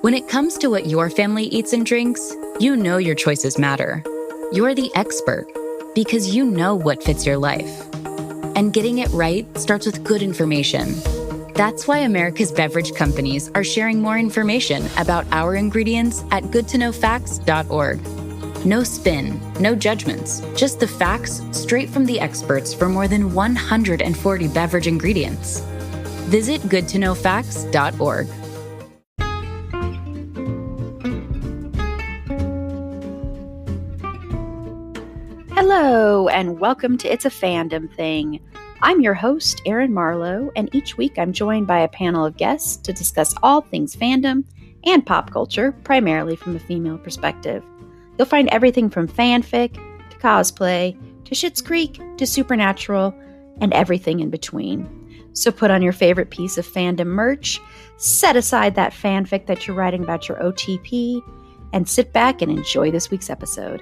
When it comes to what your family eats and drinks, you know your choices matter. You're the expert because you know what fits your life. And getting it right starts with good information. That's why America's beverage companies are sharing more information about our ingredients at goodtoknowfacts.org. No spin, no judgments, just the facts straight from the experts for more than 140 beverage ingredients. Visit goodtoknowfacts.org. Hello, and welcome to It's a Fandom Thing. I'm your host, Erin Marlowe, and each week I'm joined by a panel of guests to discuss all things fandom and pop culture, primarily from a female perspective. You'll find everything from fanfic to cosplay to Schitt's Creek to Supernatural and everything in between. So put on your favorite piece of fandom merch, set aside that fanfic that you're writing about your OTP, and sit back and enjoy this week's episode.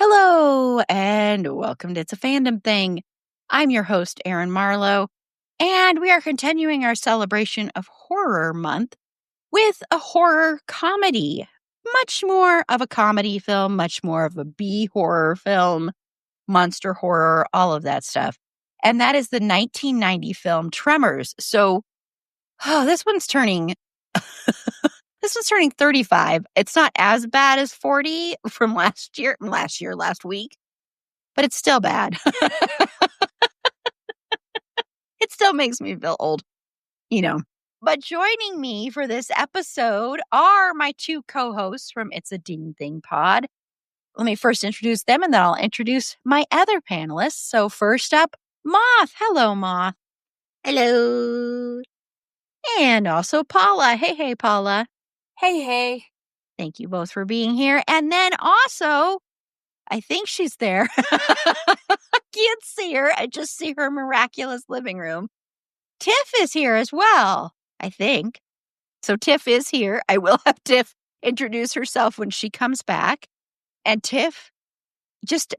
Hello, and welcome to It's a Fandom Thing. I'm your host, Erin Marlowe, and we are continuing our celebration of Horror Month with a horror comedy. Much more of a comedy film, much more of a B-horror film, monster horror, all of that stuff. And that is the 1990 film Tremors. So, this one's turning... This one's turning 35. It's not as bad as 40 from last week, but it's still bad. It still makes me feel old, you know. But joining me for this episode are my two co-hosts from It's a Ding Thing Pod. Let me first introduce them, and then I'll introduce my other panelists. So first up, Moth. Hello, Moth. Hello. And also Paula. Hey, Paula. Hey. Thank you both for being here. And then also, I think she's there. I can't see her. I just see her miraculous living room. Tiff is here as well, I think. So Tiff is here. I will have Tiff introduce herself when she comes back. And Tiff, just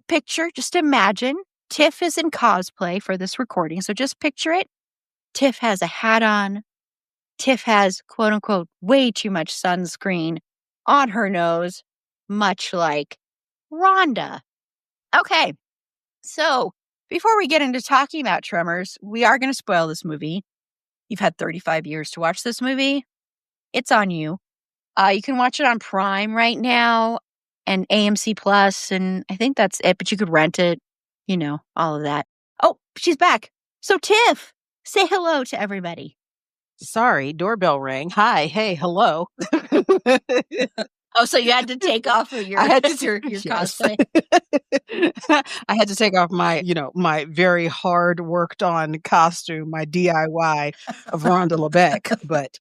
imagine, Tiff is in cosplay for this recording. So just picture it. Tiff has a hat on. Tiff has, quote unquote, way too much sunscreen on her nose, much like Rhonda. Okay, so before we get into talking about Tremors, we are going to spoil this movie. You've had 35 years to watch this movie. It's on you. You can watch it on Prime right now and AMC Plus, and I think that's it, but you could rent it, all of that. Oh, she's back. So Tiff, say hello to everybody. Sorry, doorbell rang. Hi, hey, hello. Oh, so you had to take off your cosplay? I had to take off my, my very hard worked on costume, my DIY of Rhonda LeBeck. But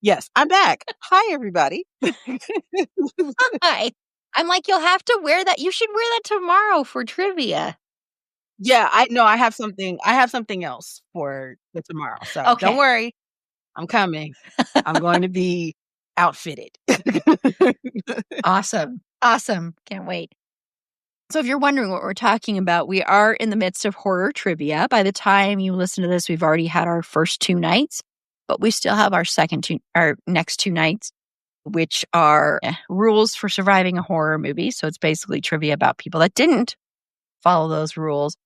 yes, I'm back. Hi, everybody. Hi. I'm like, you'll have to wear that. You should wear that tomorrow for trivia. Yeah, I have something else for tomorrow. So okay. Don't worry. I'm coming. I'm going to be outfitted. Awesome. Can't wait. So if you're wondering what we're talking about, we are in the midst of horror trivia. By the time you listen to this, we've already had our first two nights, but we still have our next two nights, which are rules for surviving a horror movie. So it's basically trivia about people that didn't follow those rules.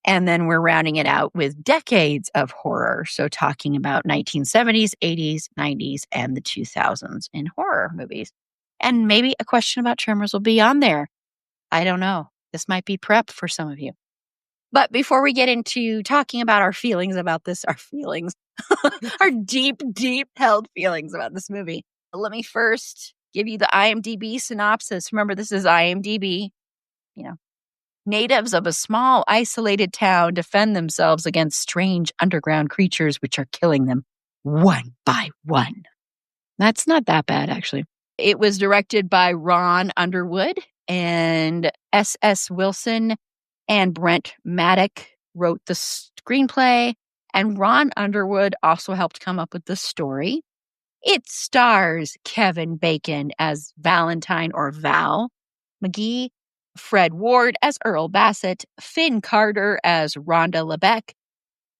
And then we're rounding it out with decades of horror. So talking about 1970s, 80s, 90s, and the 2000s in horror movies. And maybe a question about Tremors will be on there. I don't know. This might be prep for some of you. But before we get into talking about our feelings about this, our deep, deep held feelings about this movie, let me first give you the IMDb synopsis. Remember, this is IMDb, Natives of a small, isolated town defend themselves against strange underground creatures which are killing them one by one. That's not that bad, actually. It was directed by Ron Underwood, and S.S. Wilson and Brent Maddock wrote the screenplay, and Ron Underwood also helped come up with the story. It stars Kevin Bacon as Valentine or Val McGee, Fred Ward as Earl Bassett, Finn Carter as Rhonda LeBeck,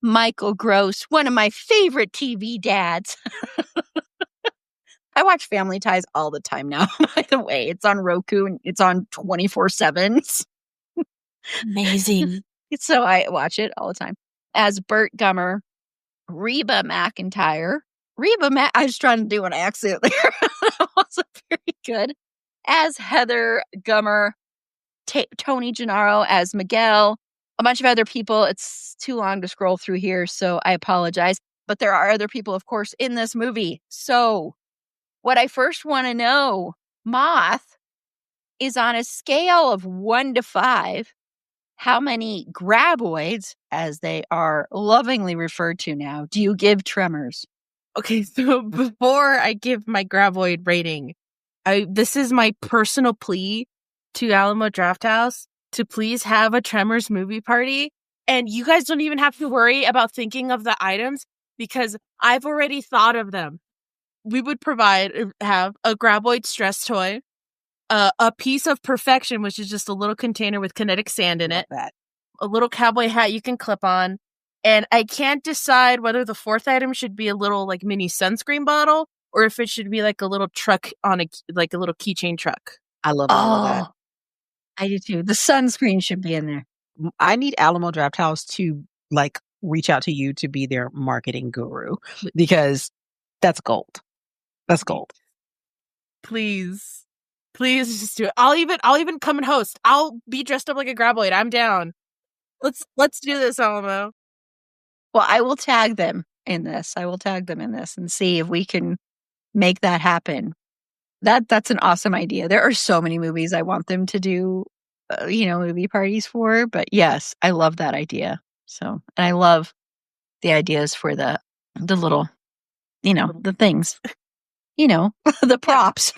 Michael Gross, one of my favorite TV dads. I watch Family Ties all the time now, by the way. It's on Roku and it's on 24/7. Amazing. So I watch it all the time. As Bert Gummer, Reba McEntire. I was trying to do an accent there. That wasn't very good. As Heather Gummer, Tony Gennaro as Miguel, a bunch of other people. It's too long to scroll through here, so I apologize. But there are other people, of course, in this movie. So what I first want to know, Moth, is on a scale of 1 to 5, how many graboids, as they are lovingly referred to now, do you give Tremors? Okay, so before I give my graboid rating, this is my personal plea to Alamo Drafthouse to please have a Tremors movie party. And you guys don't even have to worry about thinking of the items because I've already thought of them. We would have a graboid stress toy, a piece of perfection, which is just a little container with kinetic sand in it, a little cowboy hat you can clip on. And I can't decide whether the fourth item should be a little like mini sunscreen bottle or if it should be like a little truck on a little keychain truck. I love all of that. I do too. The sunscreen should be in there. I need Alamo Drafthouse to like reach out to you to be their marketing guru because that's gold. That's gold. Please just do it. I'll even come and host. I'll be dressed up like a graboid. I'm down. Let's do this, Alamo. Well, I will tag them in this. And see if we can make that happen. That's an awesome idea. There are so many movies I want them to do, movie parties for. But yes, I love that idea. So, and I love the ideas for the little, the things, the props.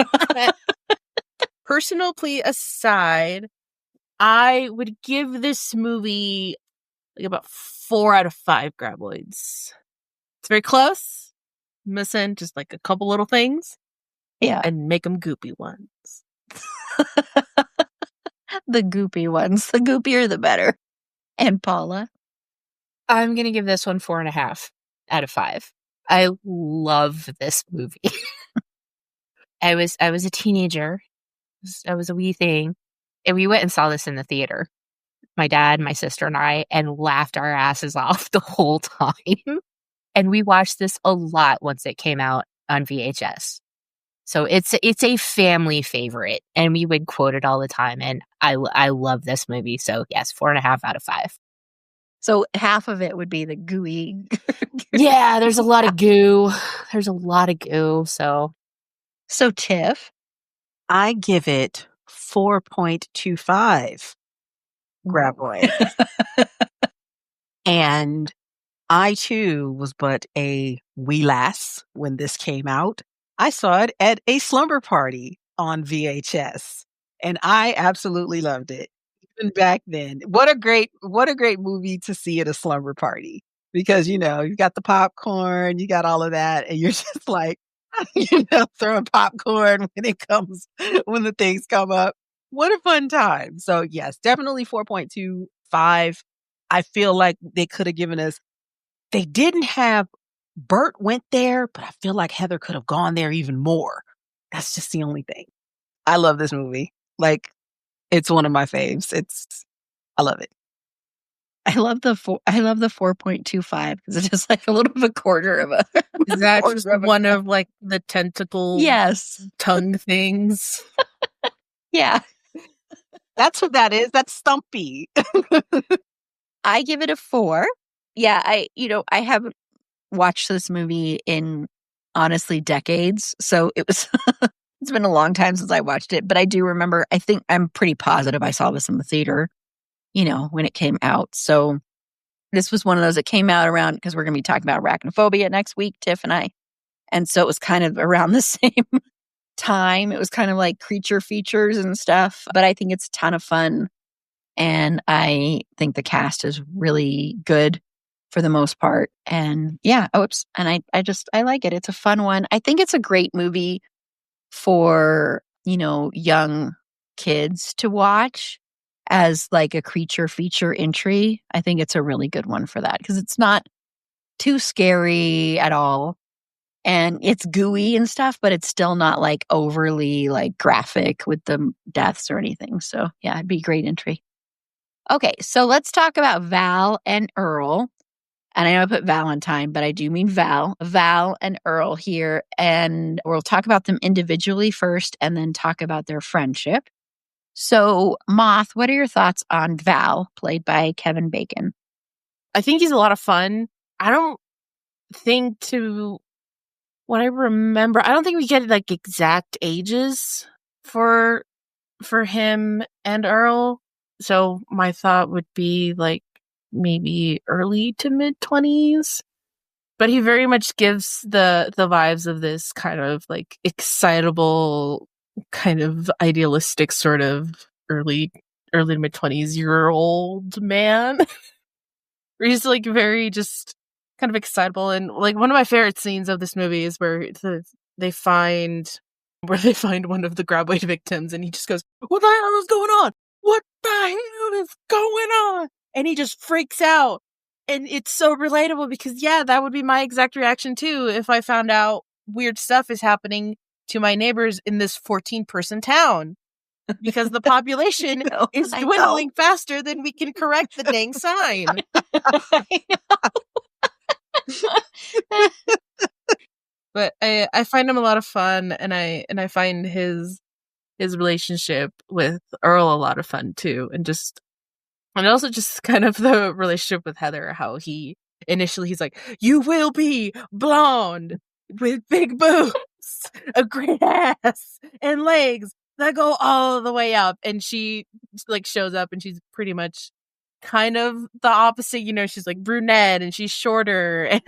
Personal plea aside, I would give this movie like about 4 out of 5 graboids. It's very close. Missing just like a couple little things. Yeah. And make them goopy ones. The goopy ones. The goopier, the better. And Paula? I'm going to give this one 4.5 out of 5. I love this movie. I was a teenager. I was a wee thing. And we went and saw this in the theater. My dad, my sister, and I, and laughed our asses off the whole time. And we watched this a lot once it came out on VHS. So it's a family favorite, and we would quote it all the time. And I love this movie. So yes, 4.5 out of 5. So half of it would be the gooey. Yeah, there's a lot of goo. So Tiff, I give it 4.25 graboid. And I too was but a wee lass when this came out. I saw it at a slumber party on VHS, and I absolutely loved it. Even back then, what a great movie to see at a slumber party, because you got the popcorn, you got all of that, and you're just like, throwing popcorn when the things come up. What a fun time. So yes, definitely 4.25. I feel like they could have given us, they didn't have, Bert went there, but I feel like Heather could have gone there even more. That's just the only thing. I love this movie. Like, it's one of my faves. I love it. I love the 4.25 because it's just like a little bit of a quarter of a. Is that just one of like the tentacle tongue things? Yeah. That's what that is. That's Stumpy. I give it a 4. Yeah, I haven't watched this movie in honestly decades. So it's been a long time since I watched it, but I do remember, I'm pretty positive I saw this in the theater, when it came out. So this was one of those that came out around, because we're going to be talking about arachnophobia next week, Tiff and I. And so it was kind of around the same time. It was kind of like creature features and stuff, but I think it's a ton of fun. And I think the cast is really good for the most part. And yeah, and I like it. It's a fun one. I think it's a great movie for, young kids to watch. as like a creature feature entry, I think it's a really good one for that because it's not too scary at all. And it's gooey and stuff, but it's still not like overly like graphic with the deaths or anything. So yeah, it'd be a great entry. Okay, so let's talk about Val and Earl. And I know I put Valentine, but I do mean Val. Val and Earl here. And we'll talk about them individually first and then talk about their friendship. So, Moth, what are your thoughts on Val, played by Kevin Bacon? I think he's a lot of fun. I don't think what I remember, I don't think we get like exact ages for him and Earl. So my thought would be like maybe early to mid 20s. But he very much gives the vibes of this kind of like excitable, kind of idealistic sort of early to mid 20s-year-old man. Where he's like very just kind of excitable. And like one of my favorite scenes of this movie is where they find one of the graboid victims and he just goes, "What the hell is going on? What the hell is going on?" And he just freaks out. And it's so relatable because, yeah, that would be my exact reaction too if I found out weird stuff is happening to my neighbors in this 14-person town. Because the population is dwindling faster than we can correct the dang sign. But I find him a lot of fun, and I find his relationship with Earl a lot of fun too, and also just kind of the relationship with Heather. How he initially he's like, "You will be blonde with big boobs, a great ass, and legs that go all the way up," and she like shows up and she's pretty much kind of the opposite. She's like brunette and she's shorter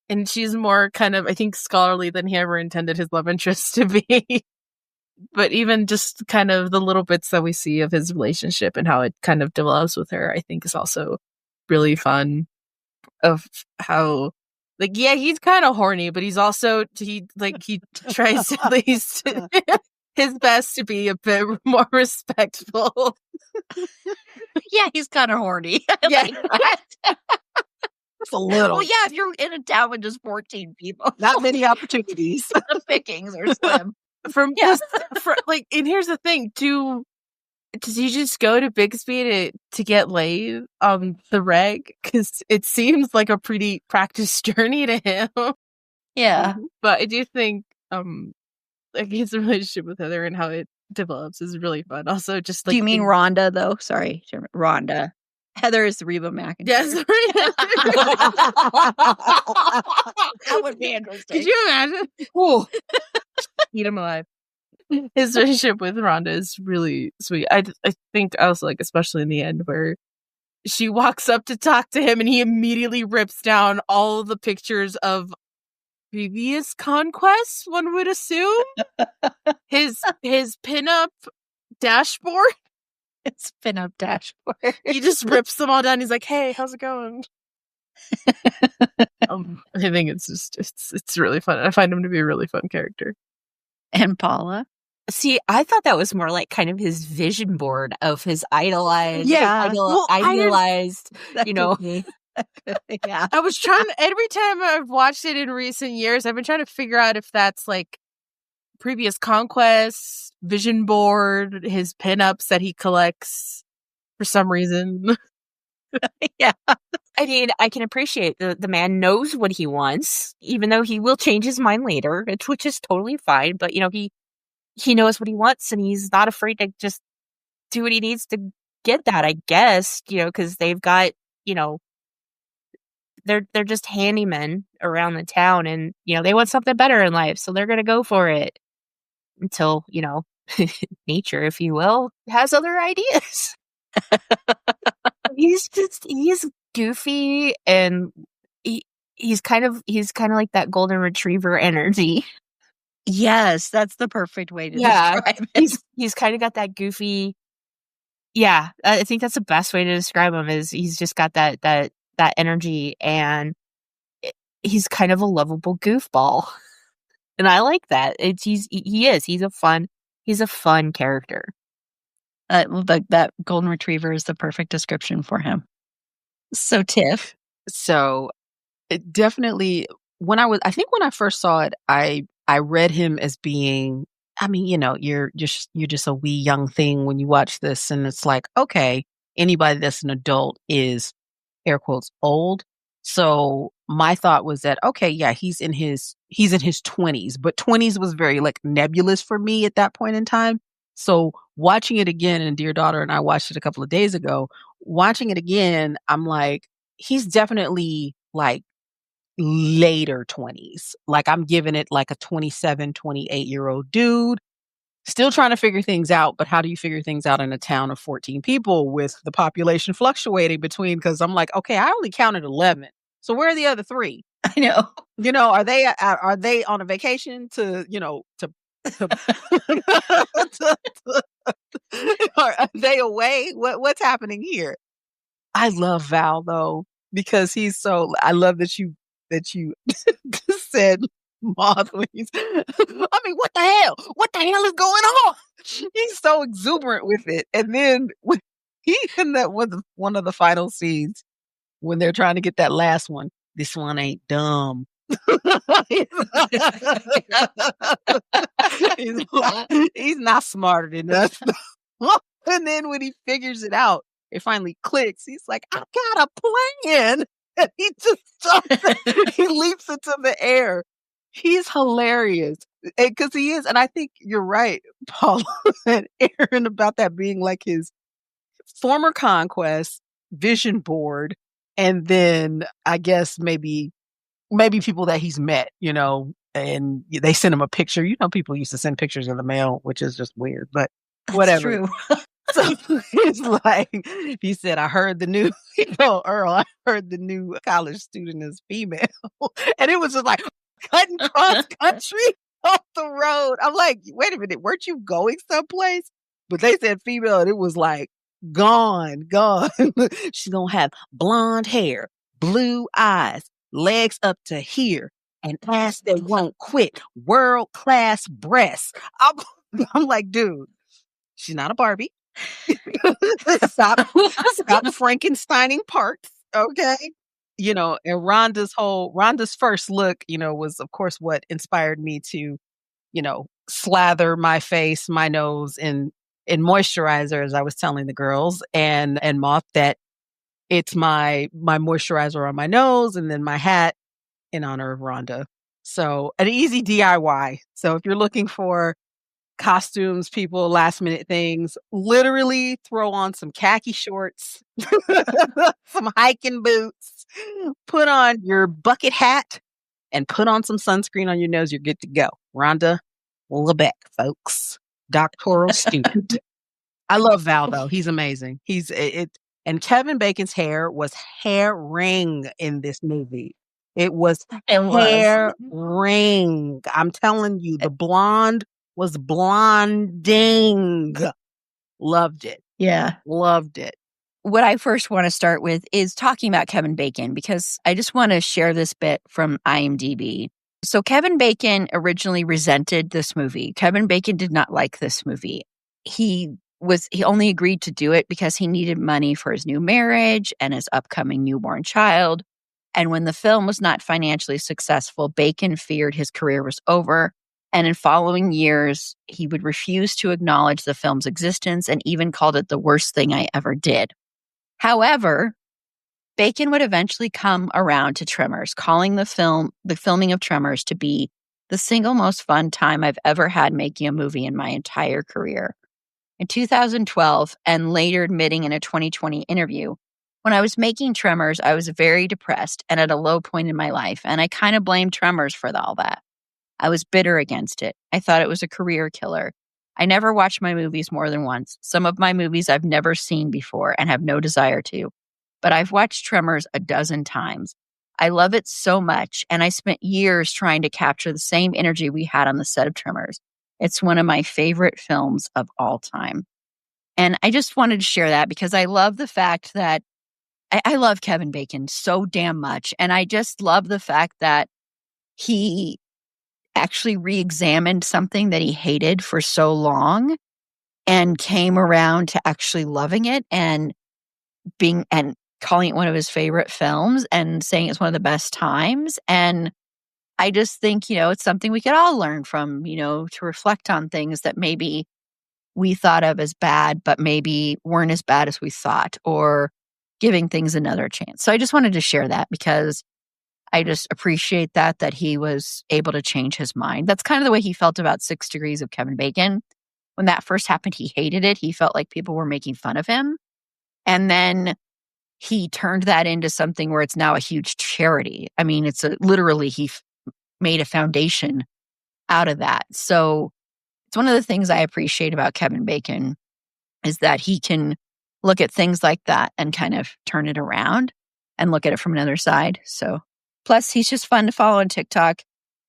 and she's more kind of, I think, scholarly than he ever intended his love interest to be. But even just kind of the little bits that we see of his relationship and how it kind of develops with her, I think is also really fun. Of how, like, yeah, he's kind of horny, but he's also, he tries at least his best to be a bit more respectful. Yeah, he's kind of horny. Yeah. Just a little. Well, yeah, if you're in a town with just 14 people. Not many opportunities. The pickings are slim. And here's the thing, does he just go to Bixby to get laid on the reg? Because it seems like a pretty practiced journey to him. Yeah. But I do think like his relationship with Heather and how it develops is really fun. Also, just like, do you mean Rhonda though? Sorry, Rhonda. Heather is Reba McEntire. Yes. That would be interesting. Could you imagine? Ooh. Eat him alive. His relationship with Rhonda is really sweet. I think I was like, especially in the end where she walks up to talk to him and he immediately rips down all of the pictures of previous conquests, one would assume. his pinup dashboard. It's pinup dashboard. He just rips them all down. He's like, "Hey, how's it going?" I think it's just it's really fun. I find him to be a really fun character. And Paula? See, I thought that was more like kind of his vision board of his idolized, idealized, Yeah. I was trying to, every time I've watched it in recent years, I've been trying to figure out if that's like previous conquests, vision board, his pinups that he collects for some reason. Yeah. I mean, I can appreciate the man knows what he wants, even though he will change his mind later, which is totally fine. But, he knows what he wants and he's not afraid to just do what he needs to get that, I guess, because they've got, they're just handymen around the town and, they want something better in life. So they're going to go for it until, nature, if you will, has other ideas. He's goofy and he's kind of like that golden retriever energy. Yes, that's the perfect way to describe it. He's kind of got that goofy. Yeah, I think that's the best way to describe him. Is he's just got that energy, and he's kind of a lovable goofball, and I like that. He's a fun character. That golden retriever is the perfect description for him. So, Tiff. So it definitely, I think when I first saw it, I read him as being, I mean, you're just a wee young thing when you watch this, and it's like, okay, anybody that's an adult is air quotes old. So my thought was that, okay, yeah, he's in his 20s, but 20s was very like nebulous for me at that point in time. So watching it again, and dear daughter and I watched it a couple of days ago, watching it again, I'm like, he's definitely like later 20s. Like I'm giving it like a 27, 28-year-old dude still trying to figure things out. But how do you figure things out in a town of 14 people with the population fluctuating between? Because I'm like, okay, I only counted 11. So where are the other 3? I know. Are they on a vacation to are they away? What's happening here? I love Val though, because I love that you said Moth when I mean, what the hell? What the hell is going on? He's so exuberant with it. And then when in that one of the final scenes when they're trying to get that last one, this one ain't dumb. he's not smarter than us. And then when he figures it out, it finally clicks. He's like, I got a plan. And he just he leaps into the air. He's hilarious. Because he is. And I think you're right, Paula and Erin, about that being like his former conquest, vision board, and then I guess maybe people that he's met, and they send him a picture. People used to send pictures in the mail, which is just weird, but whatever. That's true. So it's like, he said, I heard the new, Earl, I heard the new college student is female. And it was just like cutting cross country off the road. I'm like, wait a minute, weren't you going someplace? But they said female, and it was like, gone. She's going to have blonde hair, blue eyes, legs up to here, an ass that won't quit, world-class breasts. I'm like, dude, she's not a Barbie. Stop Frankensteining parts, okay? And Rhonda's first look, was of course what inspired me to, slather my face, my nose in moisturizer, as I was telling the girls, and Moth that it's my moisturizer on my nose, and then my hat in honor of Rhonda. So an easy DIY. So if you're looking for costumes, people, last minute things, literally throw on some khaki shorts, some hiking boots, put on your bucket hat, and put on some sunscreen on your nose. You're good to go. Rhonda Lebeck, folks, doctoral student. I love Val though. He's amazing. And Kevin Bacon's hair was herring in this movie. It was herring. I'm telling you, the blonde was blonding. Loved it. Yeah. Loved it. What I first want to start with is talking about Kevin Bacon, because I just want to share this bit from IMDb. So Kevin Bacon originally resented this movie. Kevin Bacon did not like this movie. He only agreed to do it because he needed money for his new marriage and his upcoming newborn child. And when the film was not financially successful, Bacon feared his career was over. And in following years, he would refuse to acknowledge the film's existence and even called it the worst thing I ever did. However, Bacon would eventually come around to Tremors, calling the filming of Tremors to be the single most fun time I've ever had making a movie in my entire career. In 2012, and later admitting in a 2020 interview, when I was making Tremors, I was very depressed and at a low point in my life, and I kind of blamed Tremors for all that. I was bitter against it. I thought it was a career killer. I never watch my movies more than once. Some of my movies I've never seen before and have no desire to. But I've watched Tremors a dozen times. I love it so much, and I spent years trying to capture the same energy we had on the set of Tremors. It's one of my favorite films of all time. And I just wanted to share that because I love the fact that I love Kevin Bacon so damn much. And I just love the fact that he actually re-examined something that he hated for so long and came around to actually loving it and calling it one of his favorite films and saying it's one of the best times. And I just think, it's something we could all learn from, to reflect on things that maybe we thought of as bad, but maybe weren't as bad as we thought, or giving things another chance. So I just wanted to share that because I just appreciate that he was able to change his mind. That's kind of the way he felt about 6 Degrees of Kevin Bacon. When that first happened, he hated it. He felt like people were making fun of him. And then he turned that into something where it's now a huge charity. I mean, literally he made a foundation out of that. So it's one of the things I appreciate about Kevin Bacon is that he can look at things like that and kind of turn it around and look at it from another side. So plus he's just fun to follow on TikTok.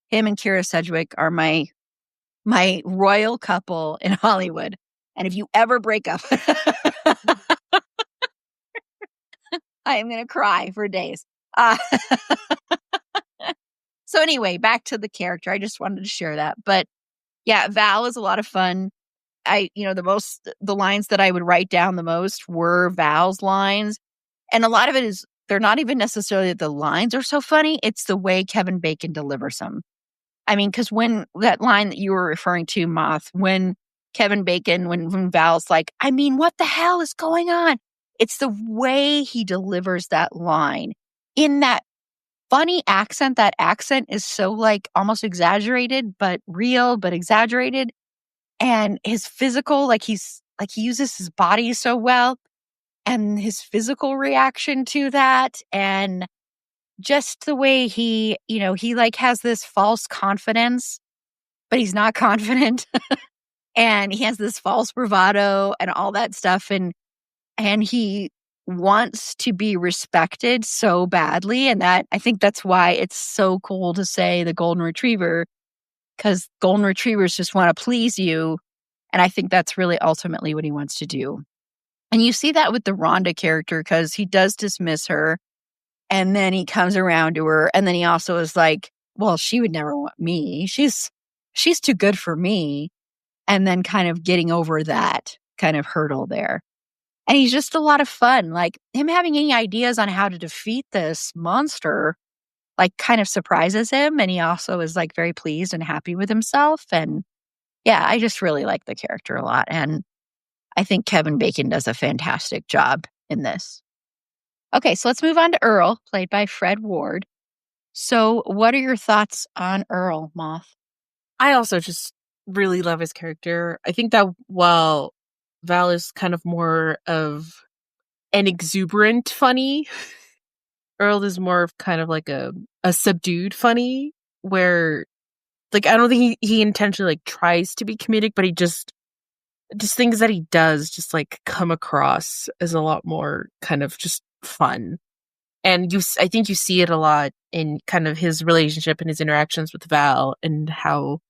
Him and Kira Sedgwick are my royal couple in Hollywood. And if you ever break up, I am going to cry for days. So anyway, back to the character. I just wanted to share that. But yeah, Val is a lot of fun. The lines that I would write down the most were Val's lines. And a lot of it is, they're not even necessarily that the lines are so funny. It's the way Kevin Bacon delivers them. I mean, because when that line that you were referring to, Moth, when Kevin Bacon, when Val's like, I mean, what the hell is going on? It's the way he delivers that line in that funny accent. That accent is so like almost exaggerated, but real, but exaggerated. And his physical, he uses his body so well, and his physical reaction to that, and just the way he has this false confidence, but he's not confident. And he has this false bravado and all that stuff. And he wants to be respected so badly. And I think that's why it's so cool to say the golden retriever, because golden retrievers just want to please you. And I think that's really ultimately what he wants to do. And you see that with the Rhonda character, because he does dismiss her. And then he comes around to her. And then he also is like, well, she would never want me. She's too good for me. And then kind of getting over that kind of hurdle there. And he's just a lot of fun. Like, him having any ideas on how to defeat this monster, kind of surprises him. And he also is very pleased and happy with himself. And yeah, I just really like the character a lot. And I think Kevin Bacon does a fantastic job in this. Okay, so let's move on to Earl, played by Fred Ward. So what are your thoughts on Earl, Moth? I also just really love his character. I think that while Val is kind of more of an exuberant funny, Earl is more of kind of like a subdued funny, where I don't think he intentionally tries to be comedic, but he just things that he does just come across as a lot more kind of just fun. And I think you see it a lot in kind of his relationship and his interactions with Val, and how,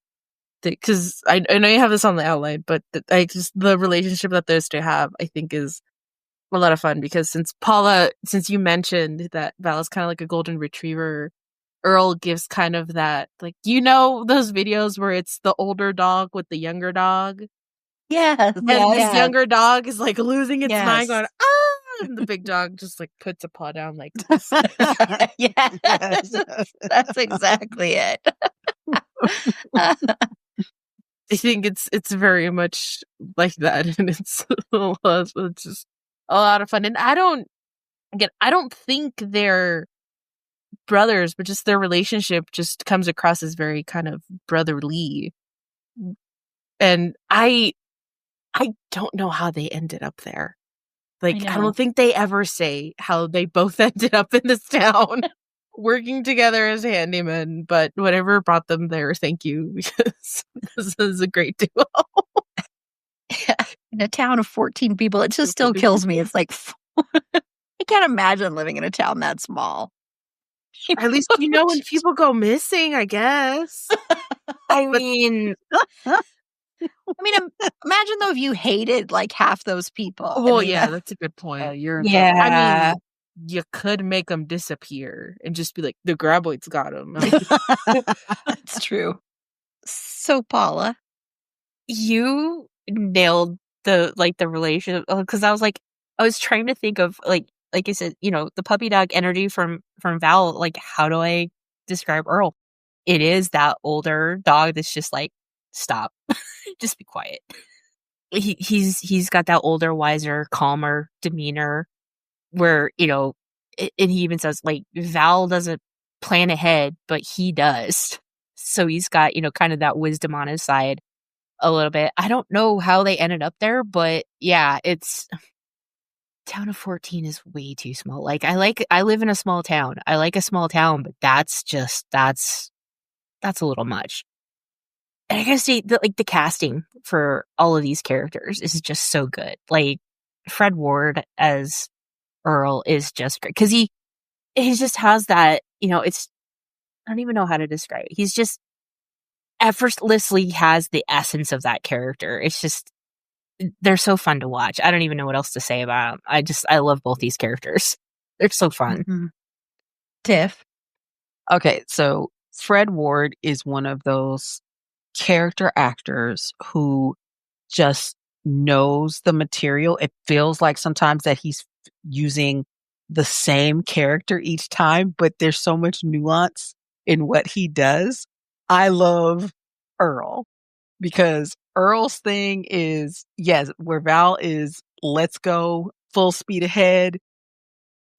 because I know you have this on the outline, but the relationship that those two have, I think, is a lot of fun. Because since you mentioned that Val is kind of like a golden retriever, Earl gives kind of that, those videos where it's the older dog with the younger dog. Yeah. And this younger dog is losing its mind, going, ah! And the big dog just puts a paw down this. Yes. That's exactly it. I think it's very much like that, and it's just a lot of fun. And I don't think they're brothers, but just their relationship just comes across as very kind of brotherly. And I don't know how they ended up there. I don't think they ever say how they both ended up in this town working together as handymen, but whatever brought them there, thank you, because this is a great duo. In a town of 14 people, it just still kills me. It's I can't imagine living in a town that small. At least when people go missing, I guess. mean, imagine though if you hated half those people. Well, that's a good point. Yeah. You could make them disappear and just be like, the graboids got them. That's true. So, Paula, you nailed the relation, because I was trying to think of like I said, the puppy dog energy from Val. Like, how do I describe Earl? It is that older dog that's just like, stop, just be quiet. He's got that older, wiser, calmer demeanor where, and he even says, like, Val doesn't plan ahead, but he does. So he's got, kind of that wisdom on his side a little bit. I don't know how they ended up there, but yeah, it's town of 14 is way too small. Like, I live in a small town. I like a small town, but that's a little much. And I gotta say, the casting for all of these characters is just so good. Like, Fred Ward as Earl is just great because he just has that, it's, I don't even know how to describe it. He's just effortlessly has the essence of that character. It's just, they're so fun to watch. I don't even know what else to say about them. I love both these characters. They're so fun. Mm-hmm. Tiff. Okay, so Fred Ward is one of those character actors who just knows the material. It feels like sometimes that he's using the same character each time, but there's so much nuance in what he does. I love Earl because Earl's thing is, yes, where Val is, let's go full speed ahead.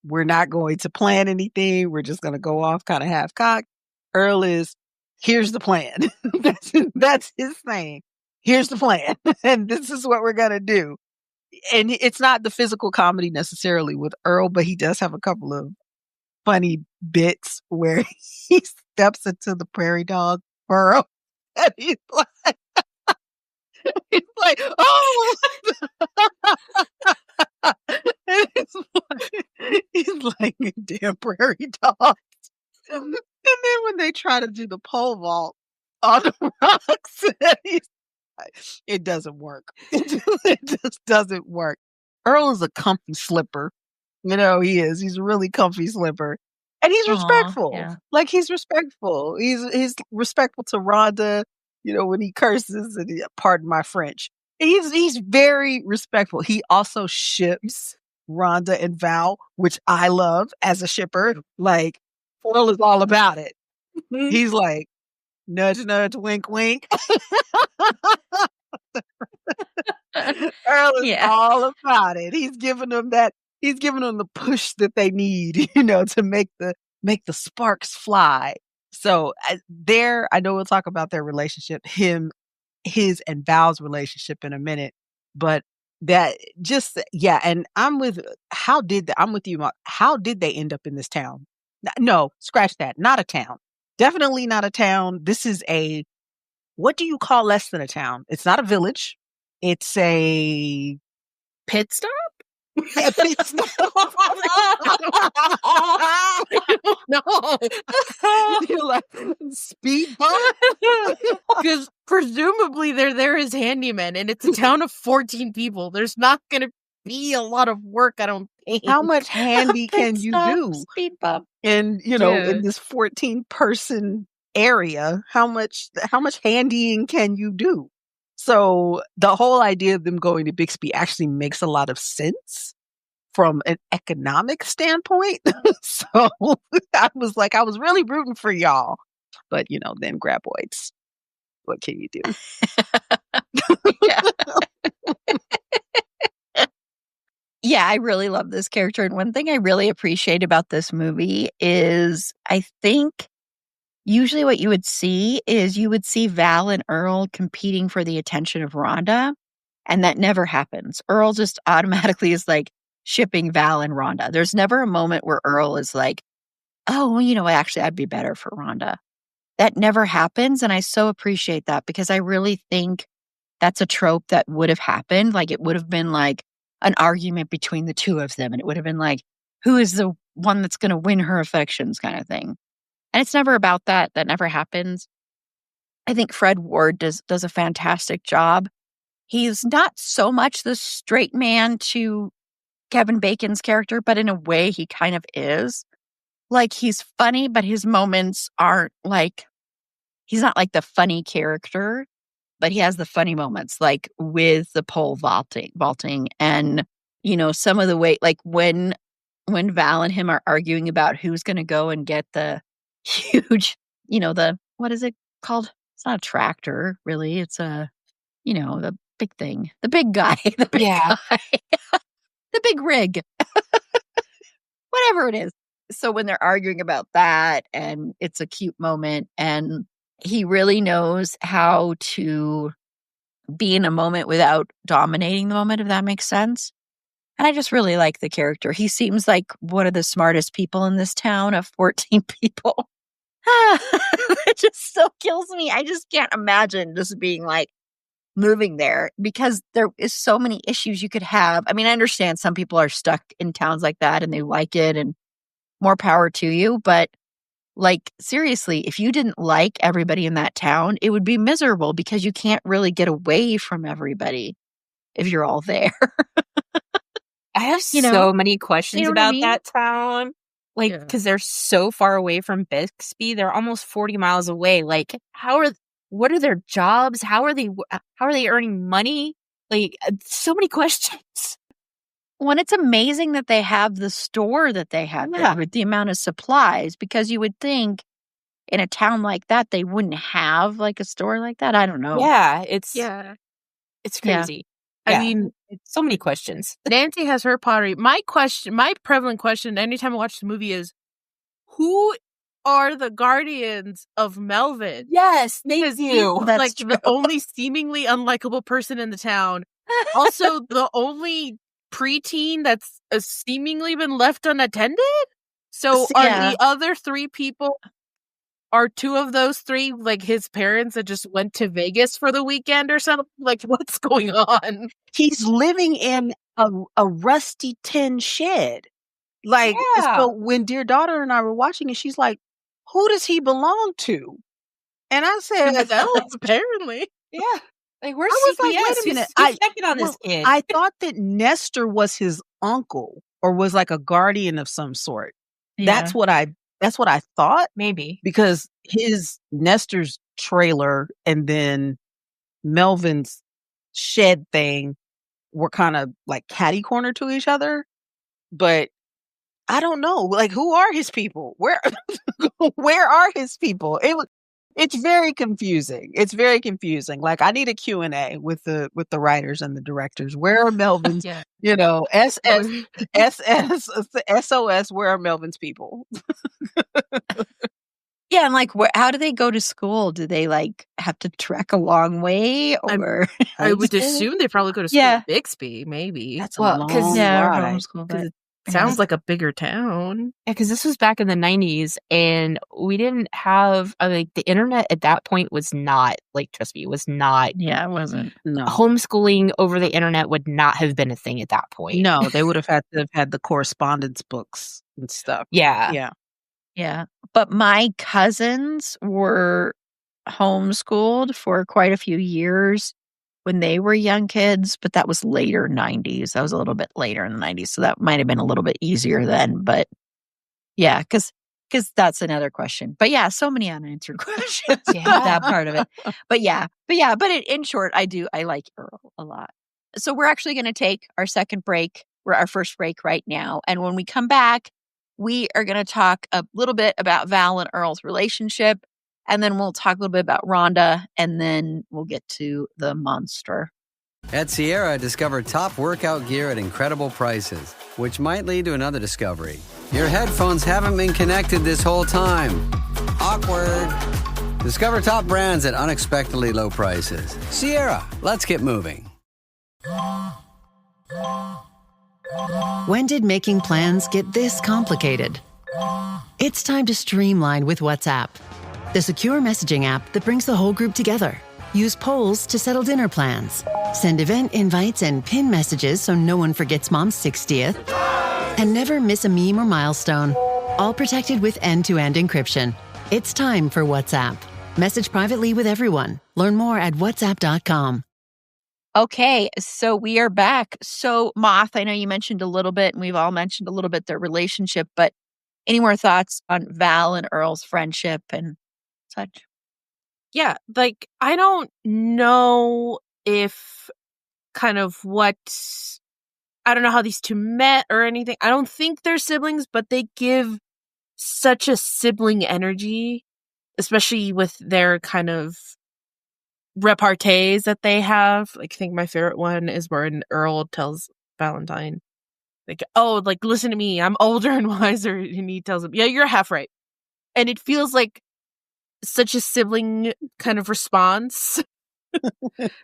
We're not going to plan anything. We're just going to go off kind of half-cocked. Earl is, here's the plan. That's his thing. Here's the plan. And this is what we're going to do. And it's not the physical comedy necessarily with Earl, but he does have a couple of funny bits where he steps into the prairie dog burrow and he's like, oh, and he's like, damn prairie dog. And then when they try to do the pole vault on the rocks, it doesn't work. It just doesn't work. Earl is a comfy slipper. He is. He's a really comfy slipper. And he's respectful. Yeah. Like, he's respectful. He's respectful to Rhonda, when he curses, and pardon my French. He's very respectful. He also ships Rhonda and Val, which I love as a shipper. Like, Earl is all about it. He's like, nudge, nudge, wink, wink. Earl is all about it. He's giving them the push that they need, to make the sparks fly. So I know we'll talk about their relationship, his and Val's relationship in a minute, but that just, yeah. And I'm with you, Mark. How did they end up in this town? No, scratch that. Not a town. Definitely not a town. This is what do you call less than a town? It's not a village. It's a Pit stop? It's not. No. You're like, speed bump? Because presumably they're there as handymen, and it's a town of 14 people. There's not going to be a lot of work, I don't think. How much handy can you do? Speed bump. And, in this 14-person area, how much handying can you do? So the whole idea of them going to Bixby actually makes a lot of sense from an economic standpoint. So I was really rooting for y'all. But, then graboids. What can you do? Yeah. Yeah, I really love this character. And one thing I really appreciate about this movie is I think usually what you would see is Val and Earl competing for the attention of Rhonda. And that never happens. Earl just automatically is like shipping Val and Rhonda. There's never a moment where Earl is like, oh, well, actually, I'd be better for Rhonda. That never happens. And I so appreciate that because I really think that's a trope that would have happened. Like, it would have been like an argument between the two of them. And it would have been like, who is the one that's going to win her affections kind of thing. And it's never about that. That never happens. I think Fred Ward does a fantastic job. He's not so much the straight man to Kevin Bacon's character, but in a way he kind of is. Like, he's funny, but his moments aren't like, he's not like the funny character. But he has the funny moments, like with the pole vaulting, and some of the way, like when Val and him are arguing about who's going to go and get the huge, the what is it called? It's not a tractor, really. It's the big thing, the big guy, the big Yeah. guy, the big rig, whatever it is. So when they're arguing about that, and it's a cute moment, and he really knows how to be in a moment without dominating the moment, if that makes sense. And I just really like the character. He seems like one of the smartest people in this town of 14 people. It just still kills me. I just can't imagine just being like moving there, because there is so many issues you could have. I mean, I understand some people are stuck in towns like that and they like it, and more power to you. But like, seriously, if you didn't like everybody in that town, it would be miserable, because you can't really get away from everybody if you're all there. I have You know? so many questions You know what I about mean? that town. Like, Yeah. because they're so far away from Bixby. They're almost 40 miles away. Like, what are their jobs? How are they earning money? Like, so many questions. Well, it's amazing that they have the store that they have Yeah. there with the amount of supplies, because you would think in a town like that, they wouldn't have like a store like that. I don't know. Yeah, it's Yeah. crazy. I Yeah. mean, So many questions. Nancy has her pottery. My prevalent question anytime I watch the movie is, who are the guardians of Melvin? Yes, thank Because you. he's That's like true. the only seemingly unlikable person in the town. Also, the only preteen that's seemingly been left unattended. So are Yeah. the other three people, are two of those three like his parents that just went to Vegas for the weekend or something? Like, what's going on? He's living in a rusty tin shed. Like, Yeah. so when dear daughter and I were watching it, she's like, who does he belong to? And I said, Themselves, apparently. Yeah. Like, where's I was CPS? like, wait a minute. Who's checking on this kid? I thought that Nestor was his uncle, or was like a guardian of some sort. That's what I thought, Maybe. because his Nestor's trailer and then Melvin's shed thing were kind of like catty corner to each other. But I don't know, like, who are his people? Where are his people? It's very confusing. It's very confusing. Like, I need a Q&A with the writers and the directors. Where are Melvin's, Yeah. SOS, where are Melvin's people? Yeah, and like, how do they go to school? Do they like have to trek a long way, or I would assume they probably go to school Yeah. in Bixby, maybe. That's Well, a 'cause- long or ride. homeschool? Because But it sounds like a bigger town. Yeah, because this was back in the 90s, and we didn't have like the internet at that point was not like, trust me, it was not. yeah, it wasn't. No. Homeschooling over the internet would not have been a thing at that point. No, they would have had to have had the correspondence books and stuff. Yeah. Yeah. Yeah, but my cousins were homeschooled for quite a few years when they were young kids, but that was later 90s. That was a little bit later in the 90s, so that might have been a little bit easier then. But yeah, because that's another question. But yeah, so many unanswered questions about that part of it. But in short, I like Earl a lot. So we're actually going to take our our first break right now, and when we come back, we are going to talk a little bit about Val and Earl's relationship, and then we'll talk a little bit about Rhonda, and then we'll get to the monster. At Sierra, discover top workout gear at incredible prices, which might lead to another discovery. Your headphones haven't been connected this whole time. Awkward. Discover top brands at unexpectedly low prices. Sierra, let's get moving. When did making plans get this complicated? It's time to streamline with WhatsApp, the secure messaging app that brings the whole group together. Use polls to settle dinner plans. Send event invites and pin messages so no one forgets Mom's 60th. And never miss a meme or milestone. All protected with end-to-end encryption. It's time for WhatsApp. Message privately with everyone. Learn more at whatsapp.com. Okay, so we are back. So, Moth, I know you mentioned a little bit, and we've all mentioned a little bit their relationship, but any more thoughts on Val and Earl's friendship and such? yeah, like, I don't know if kind of what, I don't know how these two met or anything. I don't think they're siblings, but they give such a sibling energy, especially with their kind of repartees that they have. Like, I think my favorite one is when Earl tells Valentine, like, oh, like, listen to me, I'm older and wiser. And he tells him, yeah, you're half right. And it feels like such a sibling kind of response.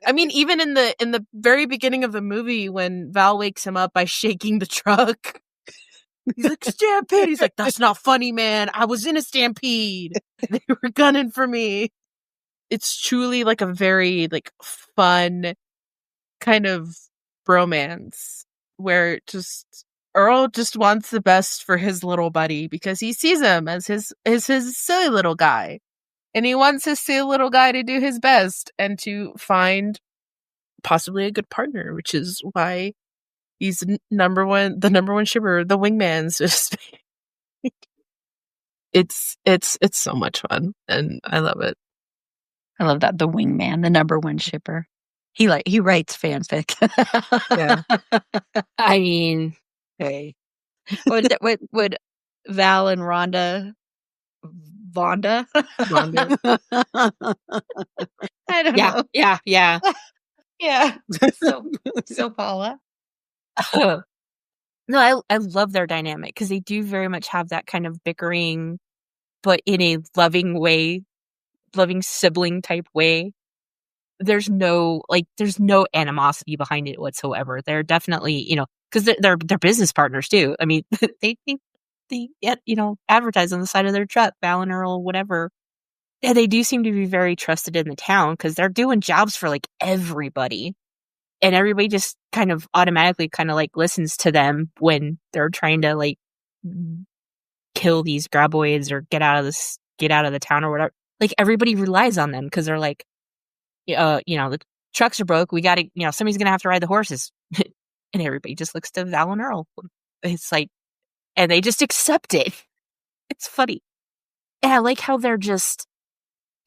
I mean, even in the very beginning of the movie, when Val wakes him up by shaking the truck, he's like, stampede. He's like, that's not funny, man. I was in a stampede. They were gunning for me. It's truly like a very like fun kind of bromance where just Earl just wants the best for his little buddy because he sees him as his silly little guy. And he wants his silly little guy to do his best and to find possibly a good partner, which is why he's the number one shipper, the wingman, so to speak. It's so much fun, and I love it. I love that, the wingman, the number one shipper. He writes fanfic. Yeah. I mean, hey. Would Val and Rhonda Vonda? I don't know. Yeah. Yeah. So Paula. No, I love their dynamic because they do very much have that kind of bickering, but in a loving way, loving sibling type way. There's no animosity behind it whatsoever. They're definitely, because they're business partners too. I mean, they advertise on the side of their truck, Val and Earl, whatever. Yeah, they do seem to be very trusted in the town because they're doing jobs for like everybody. And everybody just kind of automatically kind of like listens to them when they're trying to like kill these graboids or get out of the town or whatever. Like everybody relies on them because they're like, the trucks are broke. We got to, somebody's going to have to ride the horses. And everybody just looks to Val and Earl. It's like, and they just accept it. It's funny. And I like how they're just,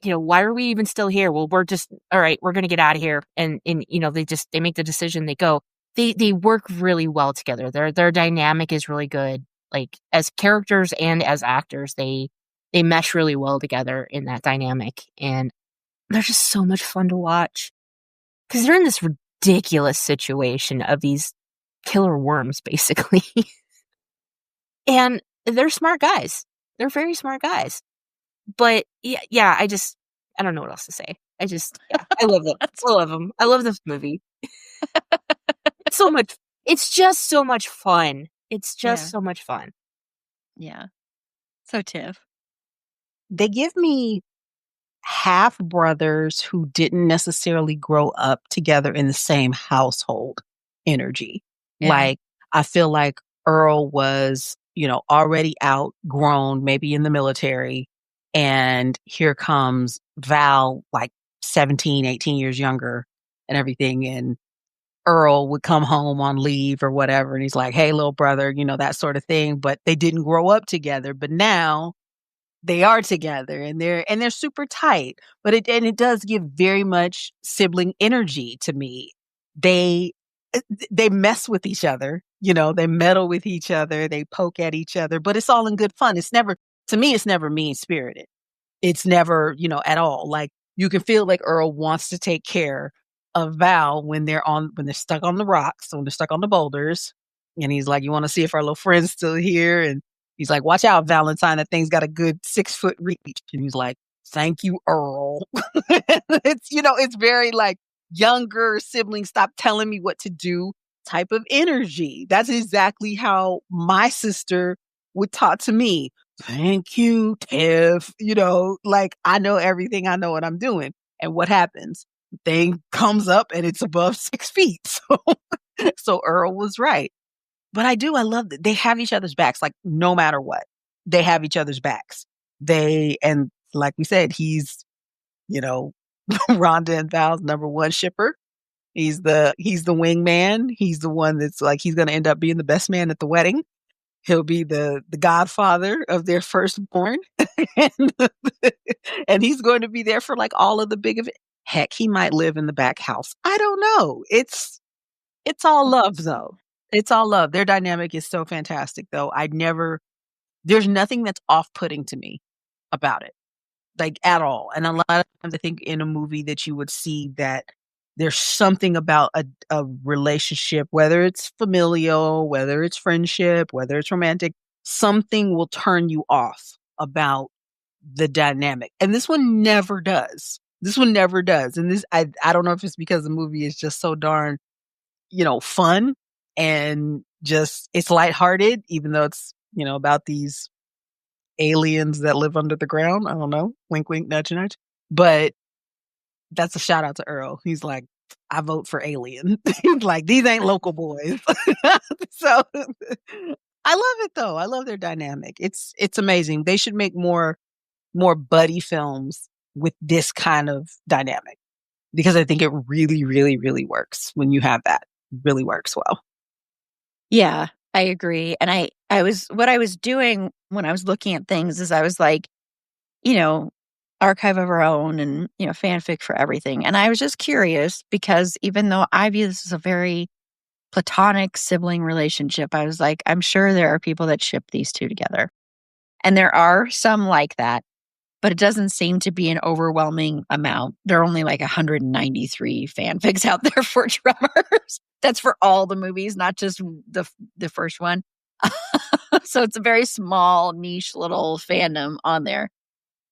why are we even still here? Well, we're just, all right, we're going to get out of here. And they make the decision, they go. They work really well together. Their dynamic is really good. Like as characters and as actors, they mesh really well together in that dynamic. And they're just so much fun to watch because they're in this ridiculous situation of these killer worms, basically. And they're smart guys. They're very smart guys. But yeah, I don't know what else to say. I love them. I love them. I love this movie. It's just so much fun. It's just so much fun. Yeah. So Tiff. They give me half brothers who didn't necessarily grow up together in the same household energy. Yeah. Like, I feel like Earl was, already outgrown, maybe in the military. And here comes Val, like 17, 18 years younger and everything. And Earl would come home on leave or whatever. And he's like, hey, little brother, that sort of thing. But they didn't grow up together. But now they are together and they're super tight, but it does give very much sibling energy to me. They mess with each other, they meddle with each other, they poke at each other, but it's all in good fun. To me, it's never mean spirited. It's never, at all. Like you can feel like Earl wants to take care of Val when they're stuck on the rocks, when they're stuck on the boulders. And he's like, you want to see if our little friend's still here? And he's like, watch out, Valentine. That thing's got a good 6-foot reach. And he's like, thank you, Earl. It's very like younger siblings, stop telling me what to do type of energy. That's exactly how my sister would talk to me. Thank you, Tiff. Like I know everything. I know what I'm doing. And what happens? The thing comes up and it's above 6 feet. So Earl was right. But I love that they have each other's backs. Like no matter what, they have each other's backs. And like we said, he's, Rhonda and Val's number one shipper. He's the wingman. He's the one that's like, he's going to end up being the best man at the wedding. He'll be the godfather of their firstborn. and, and he's going to be there for like all of the big events. Heck, he might live in the back house. I don't know. It's all love though. It's all love. Their dynamic is so fantastic though. There's nothing that's off-putting to me about it, like at all. And a lot of times I think in a movie that you would see that there's something about a relationship, whether it's familial, whether it's friendship, whether it's romantic, something will turn you off about the dynamic. And this one never does. This one never does. And I don't know if it's because the movie is just so darn, fun and just, it's lighthearted, even though it's, about these aliens that live under the ground. I don't know. Wink, wink, nudge, nudge. But that's a shout out to Earl. He's like, I vote for Alien. He's like, these ain't local boys. So I love it though. I love their dynamic. It's amazing. They should make more buddy films with this kind of dynamic, because I think it really, really, really works when you have that. It really works well. Yeah, I agree. And what I was doing when I was looking at things is I was like, archive of our own and, fanfic for everything. And I was just curious because even though I view this as a very platonic sibling relationship, I was like, I'm sure there are people that ship these two together. And there are some like that, but it doesn't seem to be an overwhelming amount. There are only like 193 fanfics out there for Tremors. That's for all the movies, not just the first one. So it's a very small, niche little fandom on there.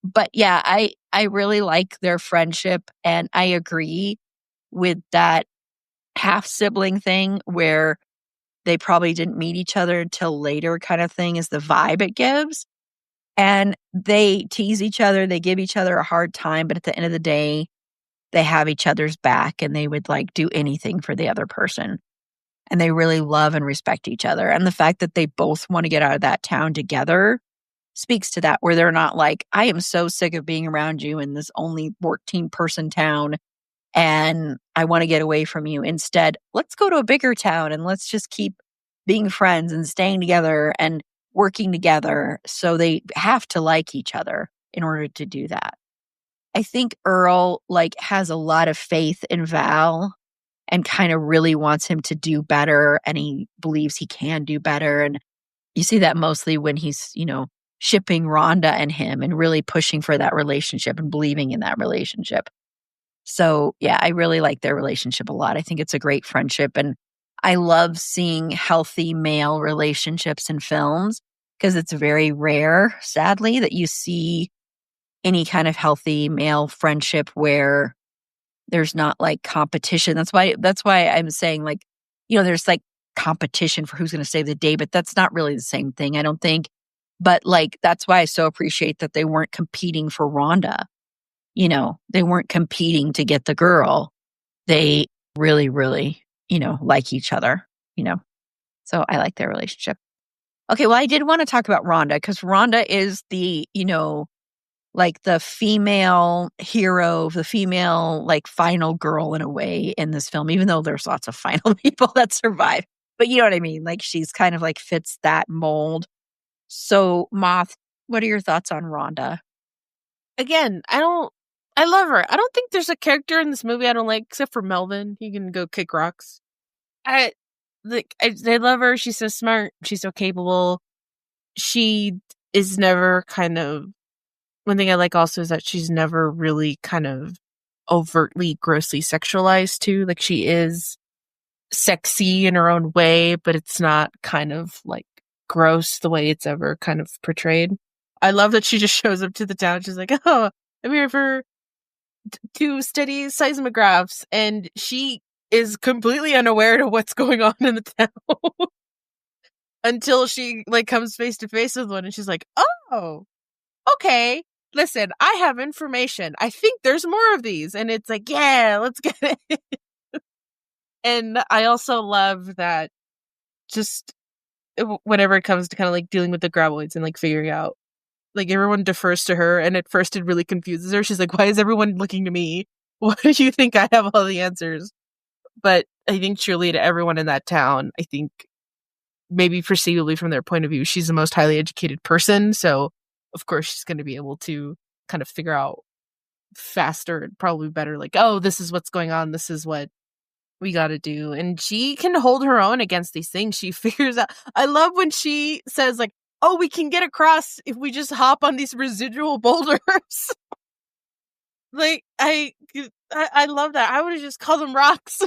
But yeah, I really like their friendship, and I agree with that half sibling thing where they probably didn't meet each other until later kind of thing is the vibe it gives. And they tease each other, they give each other a hard time, but at the end of the day, they have each other's back and they would like do anything for the other person. And they really love and respect each other. And the fact that they both want to get out of that town together speaks to that, where they're not like, I am so sick of being around you in this only 14-person town and I want to get away from you. Instead, let's go to a bigger town and let's just keep being friends and staying together and working together. So they have to like each other in order to do that. I think Earl has a lot of faith in Val and kind of really wants him to do better, and he believes he can do better. And you see that mostly when he's, shipping Rhonda and him and really pushing for that relationship and believing in that relationship. So yeah, I really like their relationship a lot. I think it's a great friendship, and I love seeing healthy male relationships in films because it's very rare, sadly, that you see any kind of healthy male friendship where there's not competition. That's why I'm saying there's competition for who's going to save the day, but that's not really the same thing, I don't think. But that's why I so appreciate that they weren't competing for Rhonda. They weren't competing to get the girl. They really, really, like each other, So I like their relationship. Okay, well, I did want to talk about Rhonda because Rhonda is the, the female hero, the female, final girl in a way in this film, even though there's lots of final people that survive. But you know what I mean? She's kind of fits that mold. So, Moth, what are your thoughts on Rhonda? Again, I love her. I don't think there's a character in this movie I don't like, except for Melvin. He can go kick rocks. I love her. She's so smart. She's so capable. She is never one thing I like also is that she's never really kind of overtly, grossly sexualized too. She is sexy in her own way, but it's not kind of gross the way it's ever kind of portrayed. I love that she just shows up to the town. She's like, oh, I'm here for 2 steady seismographs. And she is completely unaware to what's going on in the town until she comes face to face with one. And she's like, oh, okay. Listen, I have information. I think there's more of these. And it's like, yeah, let's get it. And I also love that just whenever it comes to kind of dealing with the graboids and figuring out, everyone defers to her. And at first it really confuses her. She's like, why is everyone looking to me? Why do you think I have all the answers? But I think truly to everyone in that town, I think maybe perceivably from their point of view, she's the most highly educated person. So of course she's going to be able to kind of figure out faster and probably better, like, oh, this is what's going on, this is what we got to do. And she can hold her own against these things. She figures out. I love when she says, like, oh, we can get across if we just hop on these residual boulders. Like, I love that. I would have just called them rocks.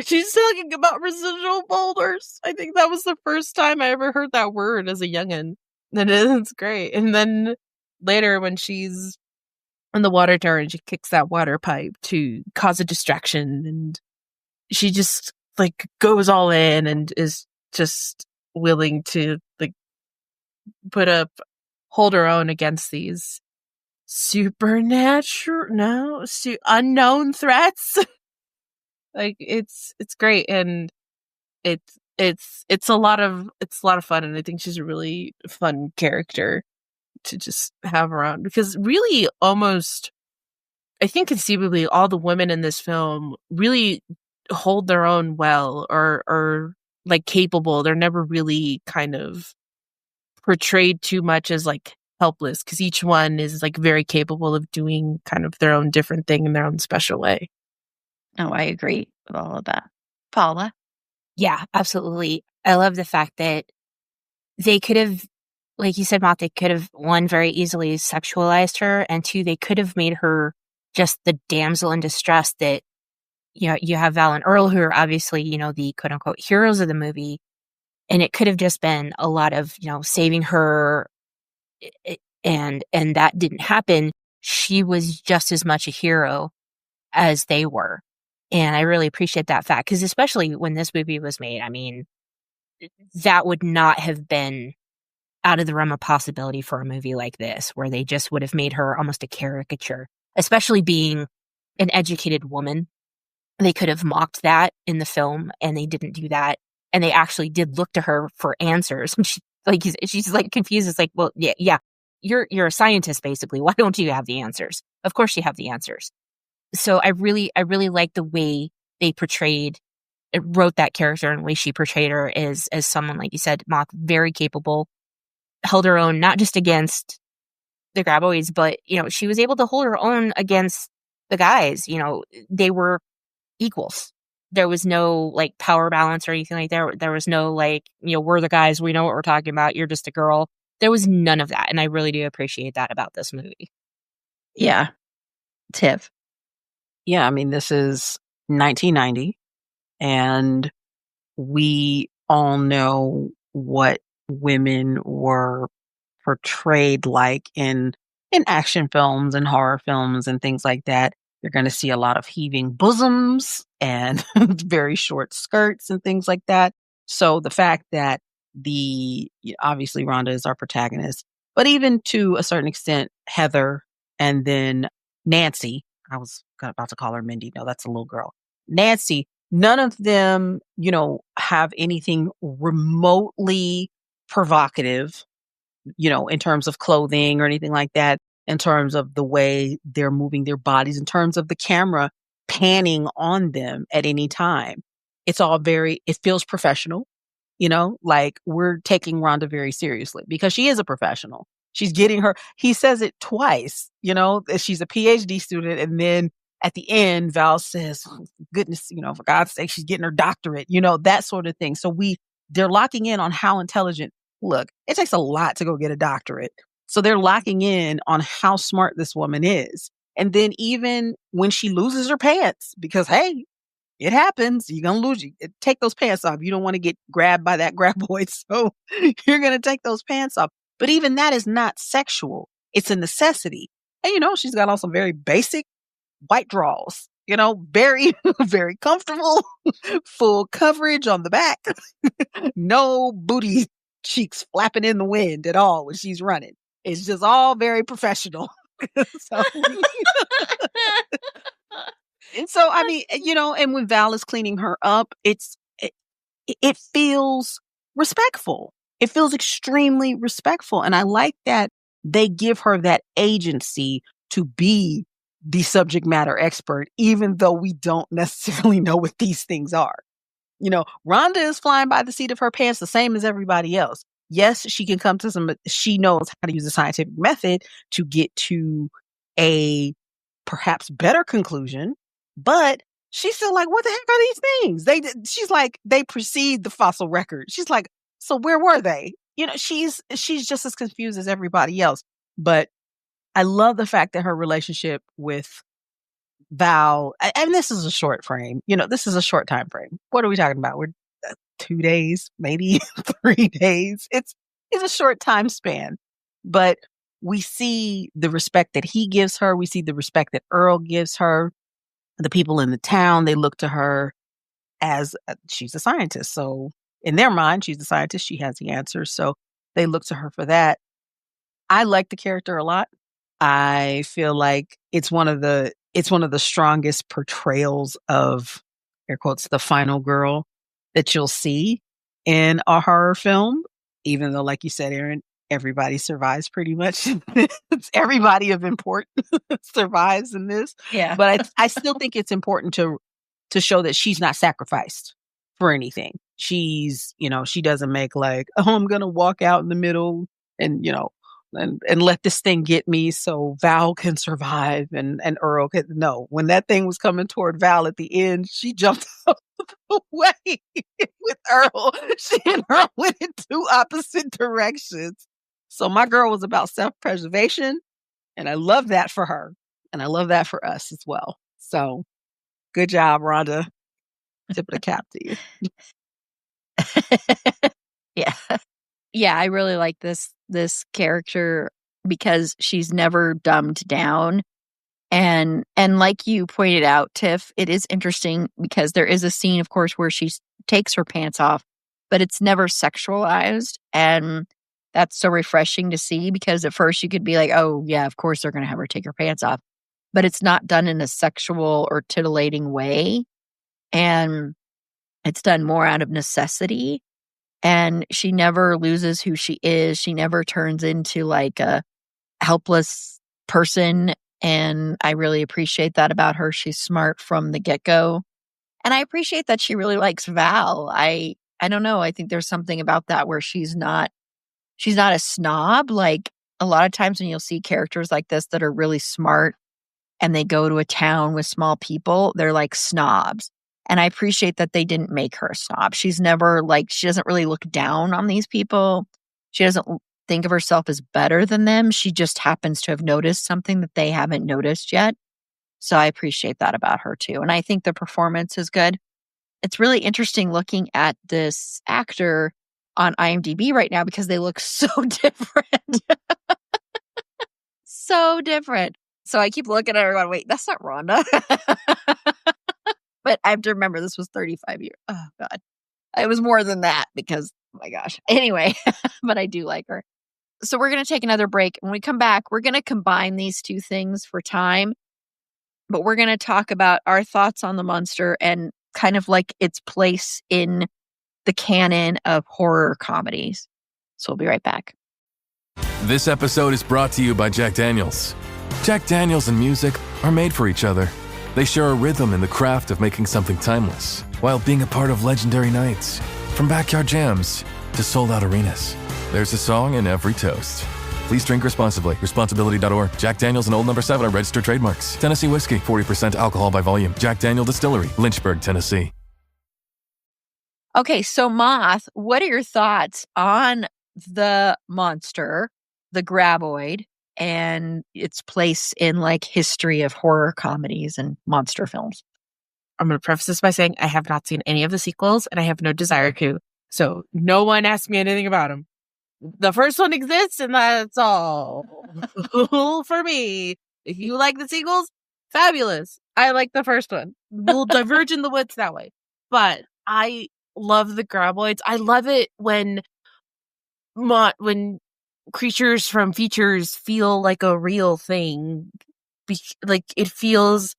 She's talking about residual boulders. I think that was the first time I ever heard that word as a youngin'. And it's great. And then later when she's in the water tower and she kicks that water pipe to cause a distraction, and she just like goes all in and is just willing to like hold her own against these unknown threats. Like it's great, and it's a lot of fun, and I think she's a really fun character to just have around, because really almost, I think conceivably all the women in this film really hold their own well, or like capable. They're never really kind of portrayed too much as like helpless, because each one is like very capable of doing kind of their own different thing in their own special way. Oh, I agree with all of that. Paula? Yeah, absolutely. I love the fact that they could have, like you said, Moth, they could have, one, very easily sexualized her, and two, they could have made her just the damsel in distress that, you know, you have Val and Earl, who are obviously, you know, the quote unquote heroes of the movie. And it could have just been a lot of, you know, saving her, and that didn't happen. She was just as much a hero as they were. And I really appreciate that fact, because especially when this movie was made, I mean, that would not have been out of the realm of possibility for a movie like this, where they just would have made her almost a caricature, especially being an educated woman. They could have mocked that in the film, and they didn't do that. And they actually did look to her for answers. And she's like confused. It's like, well, yeah, you're a scientist, basically. Why don't you have the answers? Of course you have the answers. So I really like the way they wrote that character, and the way she portrayed her as someone, like you said, Moth, very capable, held her own, not just against the graboids, but, you know, she was able to hold her own against the guys. You know, they were equals. There was no like power balance or anything like that. There was no like, you know, we're the guys, we know what we're talking about, you're just a girl. There was none of that. And I really do appreciate that about this movie. Yeah. Tiff? Yeah, I mean, this is 1990, and we all know what women were portrayed like in action films and horror films and things like that. You're going to see a lot of heaving bosoms and very short skirts and things like that. So the fact that obviously Rhonda is our protagonist, but even to a certain extent, Heather, and then Nancy, I was about to call her Mindy. No, that's a little girl. Nancy, none of them, you know, have anything remotely provocative, you know, in terms of clothing or anything like that, in terms of the way they're moving their bodies, in terms of the camera panning on them at any time. It's all it feels professional, you know, like we're taking Rhonda very seriously because she is a professional. She's getting he says it twice, you know, that she's a PhD student. And then at the end, Val says, oh, goodness, you know, for God's sake, she's getting her doctorate, you know, that sort of thing. So they're locking in on how intelligent. Look, it takes a lot to go get a doctorate. So they're locking in on how smart this woman is. And then even when she loses her pants, because, hey, it happens. You're going to lose. Take those pants off. You don't want to get grabbed by that graboid. So you're going to take those pants off. But even that is not sexual. It's a necessity. And, you know, she's got also very basic white drawers, you know, very, very comfortable, full coverage on the back, no booty cheeks flapping in the wind at all when she's running. It's just all very professional. So, I mean, you know, and when Val is cleaning her up, it feels respectful. It feels extremely respectful. And I like that they give her that agency to be the subject matter expert, even though we don't necessarily know what these things are. You know, Rhonda is flying by the seat of her pants the same as everybody else. yes, she can come to she knows how to use the scientific method to get to a perhaps better conclusion, but she's still like, what the heck are these things? She's like, they precede the fossil record. She's like, so where were they? She's just as confused as everybody else. But I love the fact that her relationship with Val, and this is a short frame, this is a short time frame. What are we talking about? We're 2 days, maybe 3 days. It's a short time span, but we see the respect that he gives her. We see the respect that Earl gives her. The people in the town, they look to her as she's a scientist. So in their mind, she's a scientist. She has the answers. So they look to her for that. I like the character a lot. I feel like it's one of the strongest portrayals of, air quotes, the final girl that you'll see in a horror film, even though, like you said, Erin, everybody survives pretty much. It's everybody of importance survives in this. Yeah. But I still think it's important to show that she's not sacrificed for anything. She's, she doesn't make like, oh, I'm going to walk out in the middle and, and let this thing get me so Val can survive and Earl can. No, when that thing was coming toward Val at the end, she jumped out of the way with Earl. She and Earl went in two opposite directions. So my girl was about self-preservation, and I love that for her. And I love that for us as well. So good job, Rhonda. Tip of the cap to you. Yeah. Yeah, I really like this character because she's never dumbed down. And like you pointed out, Tiff, it is interesting because there is a scene, of course, where she takes her pants off, but it's never sexualized. And that's so refreshing to see because at first you could be like, oh, yeah, of course they're going to have her take her pants off. But it's not done in a sexual or titillating way. And it's done more out of necessity. And she never loses who she is. She never turns into like a helpless person. And I really appreciate that about her. She's smart from the get-go. And I appreciate that she really likes Val. I don't know. I think there's something about that where she's not a snob. Like a lot of times when you'll see characters like this that are really smart and they go to a town with small people, they're like snobs. And I appreciate that they didn't make her a snob. She's never she doesn't really look down on these people. She doesn't think of herself as better than them. She just happens to have noticed something that they haven't noticed yet. So I appreciate that about her too. And I think the performance is good. It's really interesting looking at this actor on IMDb right now because they look so different. So different. So I keep looking at her going, wait, that's not Rhonda. But I have to remember this was 35 years. Oh, God. It was more than that because, oh my gosh. Anyway, but I do like her. So we're going to take another break. When we come back, we're going to combine these two things for time. But we're going to talk about our thoughts on the monster and kind of like its place in the canon of horror comedies. So we'll be right back. This episode is brought to you by Jack Daniels. Jack Daniels and music are made for each other. They share a rhythm in the craft of making something timeless, while being a part of legendary nights. From backyard jams to sold-out arenas, there's a song in every toast. Please drink responsibly. Responsibility.org. Jack Daniels and Old No. 7 are registered trademarks. Tennessee whiskey, 40% alcohol by volume. Jack Daniel Distillery, Lynchburg, Tennessee. Okay, so Moth, what are your thoughts on the monster, the graboid, and its place in like history of horror comedies and monster films? I'm going to preface this by saying I have not seen any of the sequels and I have no desire to. So no one asked me anything about them. The first one exists and that's all for me. If you like the sequels, fabulous. I like the first one. We'll diverge in the woods that way. But I love the graboids. I love it when creatures from features feel like a real thing. Like it feels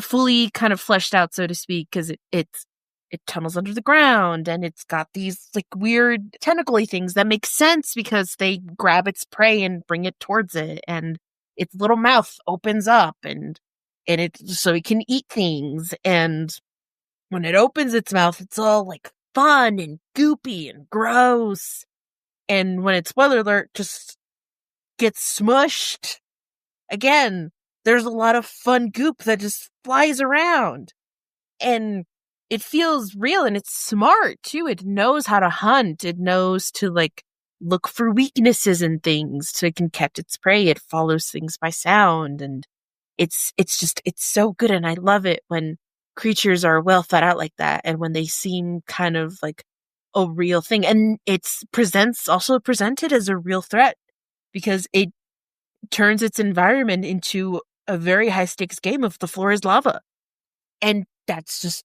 fully kind of fleshed out, so to speak, because it tunnels under the ground and it's got these like weird tentacle-y things that make sense because they grab its prey and bring it towards it, and its little mouth opens up and it so it can eat things, and when it opens its mouth, it's all like fun and goopy and gross. And when it's spoiler alert, just gets smushed. Again, there's a lot of fun goop that just flies around. And it feels real and it's smart too. It knows how to hunt. It knows to look for weaknesses in things so it can catch its prey. It follows things by sound, and it's so good. And I love it when creatures are well thought out like that, and when they seem kind of like a real thing. And it's presented as a real threat because it turns its environment into a very high stakes game of the floor is lava. And that's just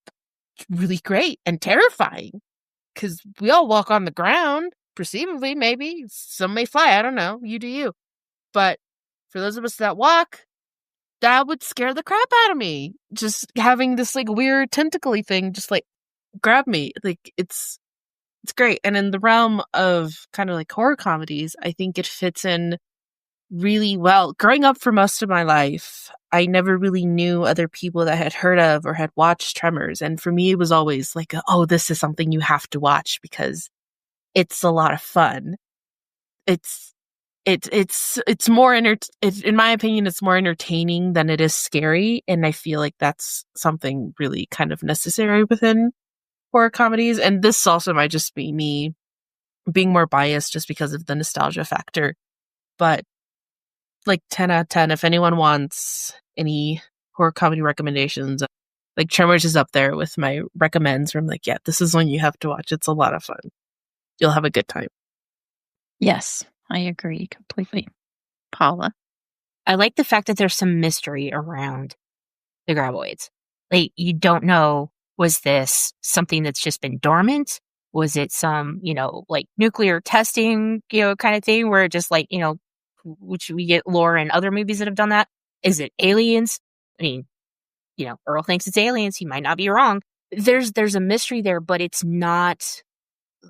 really great and terrifying because we all walk on the ground, perceivably, maybe. Some may fly. I don't know. You do you. But for those of us that walk, that would scare the crap out of me. Just having this weird tentacly thing just grab me. It's great. And in the realm of kind of horror comedies, I think it fits in really well. Growing up for most of my life, I never really knew other people that had heard of or had watched Tremors. And for me, it was always oh, this is something you have to watch because it's a lot of fun. It's more in my opinion, it's more entertaining than it is scary. And I feel like that's something really kind of necessary within horror comedies. And this also might just be me being more biased just because of the nostalgia factor. But 10 out of 10, if anyone wants any horror comedy recommendations, Tremors is up there with my recommends where I'm yeah, this is one you have to watch. It's a lot of fun. You'll have a good time. Yes, I agree completely. Paula? I like the fact that there's some mystery around the graboids. You don't know, was this something that's just been dormant? Was it some, nuclear testing, kind of thing where it just which we get lore in other movies that have done that? Is it aliens? I mean, Earl thinks it's aliens. He might not be wrong. There's a mystery there, but it's not,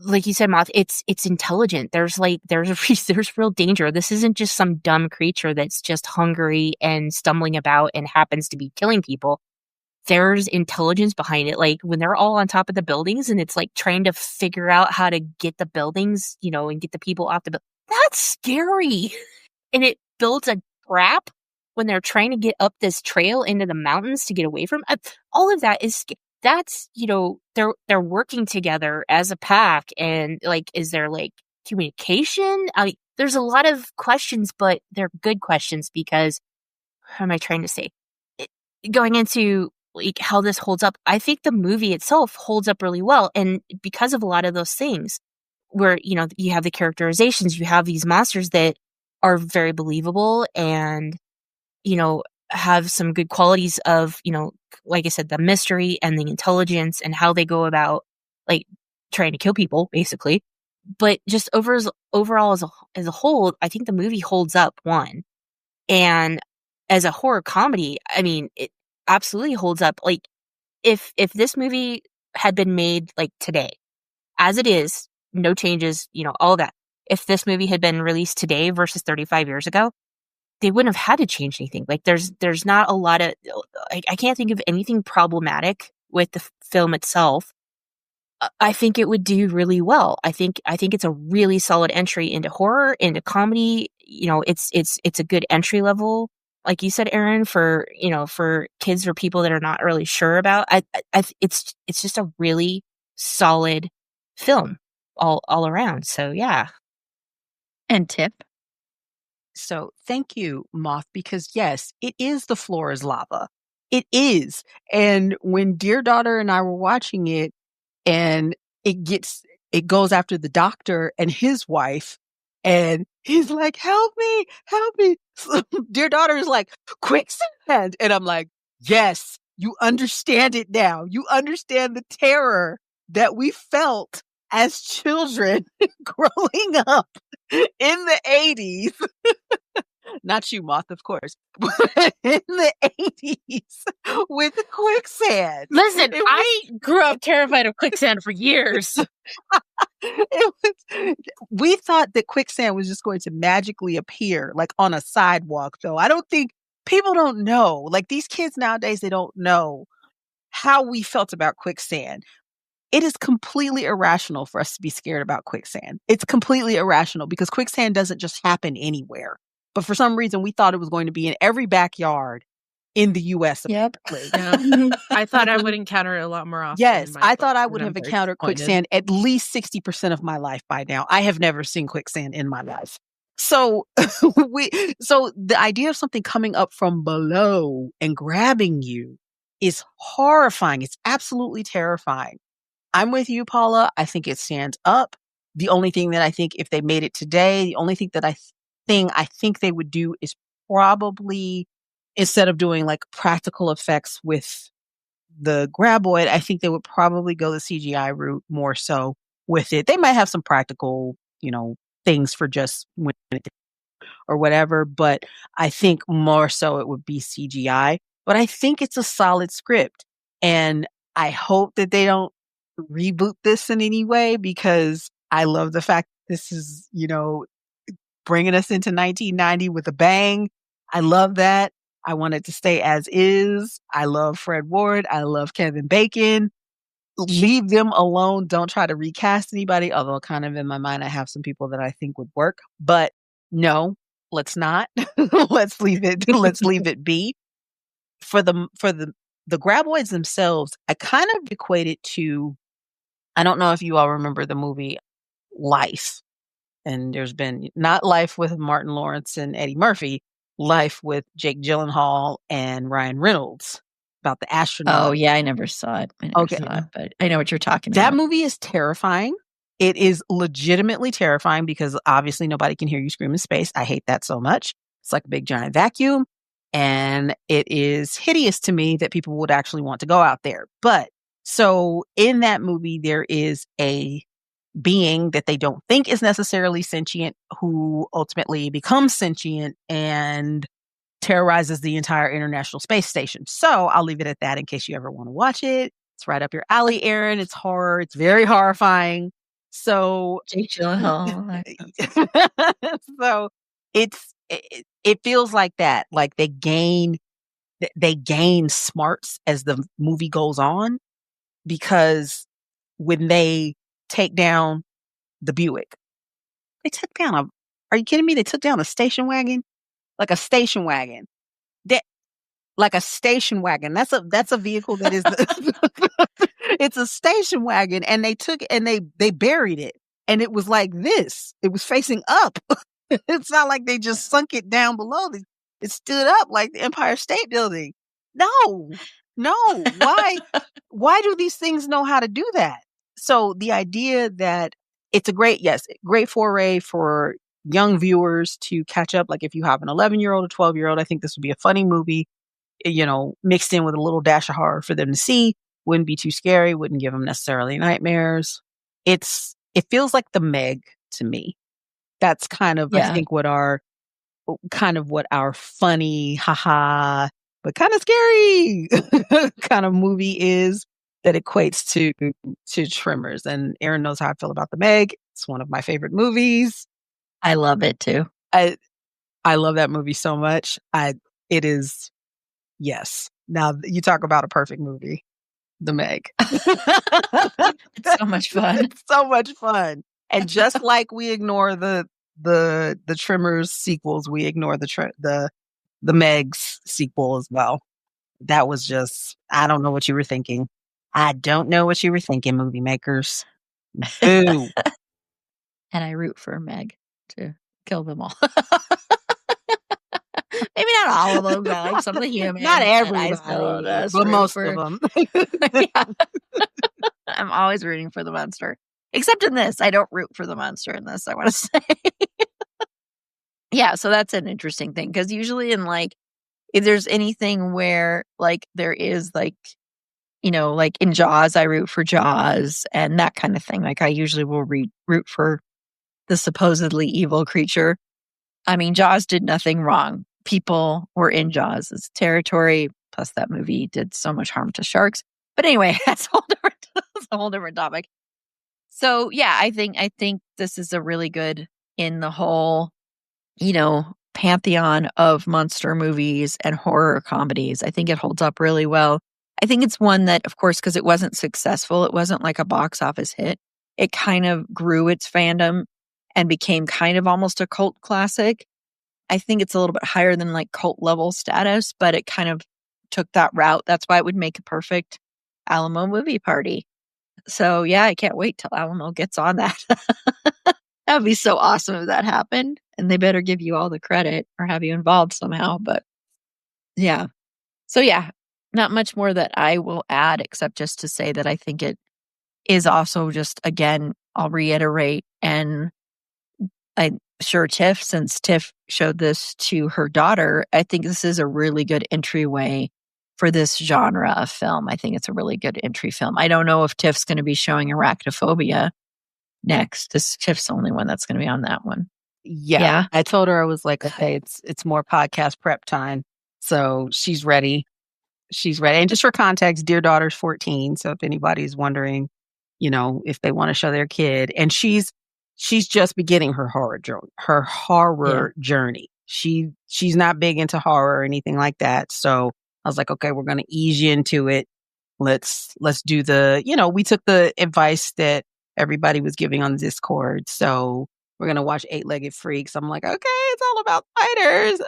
like you said, Moth, it's intelligent. There's real danger. This isn't just some dumb creature that's just hungry and stumbling about and happens to be killing people. There's intelligence behind it. When they're all on top of the buildings and it's trying to figure out how to get the buildings, and get the people off the building. That's scary. And it builds a trap when they're trying to get up this trail into the mountains to get away from all of that. That's they're working together as a pack, and is there communication? There's a lot of questions, but they're good questions because, how am I trying to say? Going into how this holds up, I think the movie itself holds up really well, and because of a lot of those things, where you have the characterizations, you have these monsters that are very believable and have some good qualities of like I said, the mystery and the intelligence and how they go about trying to kill people basically. But just overall as a whole, I think the movie holds up, one. And as a horror comedy, I mean, it absolutely holds up. If this movie had been made today, as it is, no changes, all that. If this movie had been released today versus 35 years ago, they wouldn't have had to change anything. There's not a lot of, I can't think of anything problematic with the film itself. I think it would do really well. I think it's a really solid entry into horror, into comedy. It's a good entry level, like you said, Erin, for kids or people that are not really sure about. It's just a really solid film all around. So yeah. And Tiff? So thank you, Moth, because yes, it is the floor is lava. It is. And when Dear Daughter and I were watching it, and it goes after the doctor and his wife, and he's like, help me. So Dear Daughter is like, quicksand. And I'm like, yes, you understand it now. You understand the terror that we felt as children growing up in the 80s. Not you, Moth, of course. But in the 80s with quicksand. Listen, I grew up terrified of quicksand for years. We thought that quicksand was just going to magically appear on a sidewalk, though. I don't think people don't know. These kids nowadays, they don't know how we felt about quicksand. it is completely irrational for us to be scared about quicksand. It's completely irrational because quicksand doesn't just happen anywhere. But for some reason, we thought it was going to be in every backyard in the U.S. Yep. Yeah. I thought I would encounter it a lot more often. Yes, in my I book, thought I and would I'm have very encountered disappointed. quicksand at least 60% of my life by now. I have never seen quicksand in my life. So so the idea of something coming up from below and grabbing you is horrifying. It's absolutely terrifying. I'm with you, Paula. I think it stands up. The only thing that I think if they made it today, the only thing that I think they would do is probably, instead of doing like practical effects with the graboid, I think they would probably go the CGI route more so with it. They might have some practical, things for just when or whatever, but I think more so it would be CGI. But I think it's a solid script. And I hope that they don't reboot this in any way because I love the fact this is, bringing us into 1990 with a bang. I love that. I want it to stay as is. I love Fred Ward. I love Kevin Bacon. Leave them alone. Don't try to recast anybody. Although kind of in my mind, I have some people that I think would work, but no, let's not. Let's leave it be. For the graboids themselves, I kind of equate it to, I don't know if you all remember the movie Life. And there's been not Life with Martin Lawrence and Eddie Murphy, Life with Jake Gyllenhaal and Ryan Reynolds about the astronaut. Oh, yeah, I never saw it. But I know what you're talking That about. movie is terrifying. It is legitimately terrifying because obviously nobody can hear you scream in space. I hate that so much. It's like a big giant vacuum. And it is hideous to me that people would actually want to go out there. But so in that movie, there is a being that they don't think is necessarily sentient who ultimately becomes sentient and terrorizes the entire International Space Station. So I'll leave it at that in case you ever want to watch it. It's right up your alley, Erin. It's horror. It's very horrifying. So Jake Gyllenhaal. so it feels like that. Like they gain smarts as the movie goes on, because when they take down the Buick, they took down are you kidding me? They took down a station wagon? Like a station wagon. Like a station wagon. That's a vehicle that is it's a station wagon, and they buried it. And it was like this. It was facing up. It's not like they just sunk it down below. It stood up like the Empire State Building. No. Why do these things know how to do that? So the idea that it's a great foray for young viewers to catch up. Like if you have an 11-year-old or 12-year-old, I think this would be a funny movie, mixed in with a little dash of horror for them to see. Wouldn't be too scary. Wouldn't give them necessarily nightmares. It feels like the Meg to me. That's kind of, I think, what our funny, haha, but kind of scary kind of movie is, that equates to Tremors. And Erin knows how I feel about the Meg. It's one of my favorite movies. I love it too. I love that movie so much. It is, yes. Now you talk about a perfect movie, the Meg. It's so much fun. It's so much fun. And just like we ignore the Tremors sequels, we ignore the Meg's sequel as well. That was just, I don't know what you were thinking. I don't know what you were thinking, movie makers. Boo. And I root for Meg to kill them all. Maybe not all of them, but like some of the humans. Not everybody, but most of them. Yeah. I'm always rooting for the monster. Except in this. I don't root for the monster in this, I want to say. Yeah, so that's an interesting thing. Because usually in like, if there's anything where like there is like, like in Jaws, I root for Jaws and that kind of thing. Like I usually will root for the supposedly evil creature. I mean, Jaws did nothing wrong. People were in Jaws' territory. Plus that movie did so much harm to sharks. But anyway, that's a whole different topic. So yeah, I think this is a really good in the whole, pantheon of monster movies and horror comedies. I think it holds up really well. I think it's one that, of course, because it wasn't successful, it wasn't like a box office hit. It kind of grew its fandom and became kind of almost a cult classic. I think it's a little bit higher than like cult level status, but it kind of took that route. That's why it would make a perfect Alamo movie party. So yeah, I can't wait till Alamo gets on that. That would be so awesome if that happened. And they better give you all the credit or have you involved somehow. But yeah. So yeah, not much more that I will add except just to say that I think it is also just, again, I'll reiterate, and I'm sure Tiff, since Tiff showed this to her daughter, I think this is a really good entryway for this genre of film. I think it's a really good entry film. I don't know if Tiff's going to be showing Arachnophobia next. This Tiff's the only one that's going to be on that one. Yeah. I told her, I was like, okay, it's more podcast prep time. So she's ready. She's ready. And just for context, dear daughter's 14. So if anybody's wondering, if they want to show their kid, and she's just beginning her horror journey. She's not big into horror or anything like that. So I was like, okay, we're going to ease you into it. Let's do we took the advice that everybody was giving on Discord. So we're going to watch 8-Legged Freaks. I'm like, okay, it's all about spiders.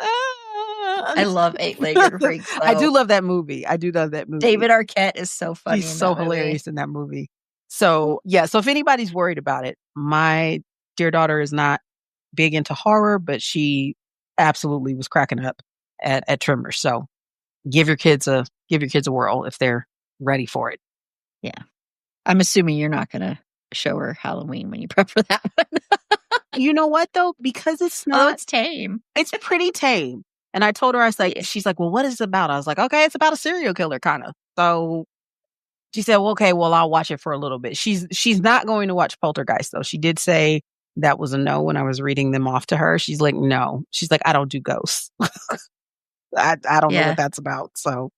I love 8-Legged Freaks. I do love that movie. David Arquette is so funny. He's so hilarious in that movie. So yeah, so if anybody's worried about it, my dear daughter is not big into horror, but she absolutely was cracking up at Tremors. So give your kids a whirl if they're ready for it. Yeah. I'm assuming you're not going to show her Halloween when you prep for that one. You know what though? Because it's not. It's tame. It's pretty tame. And I told her, she's like, well, what is it about? I was like, okay, it's about a serial killer kind of. So she said, well, okay, well, I'll watch it for a little bit. She's not going to watch Poltergeist though. She did say that was a no when I was reading them off to her. She's like, no. She's like, I don't do ghosts. I don't know what that's about. So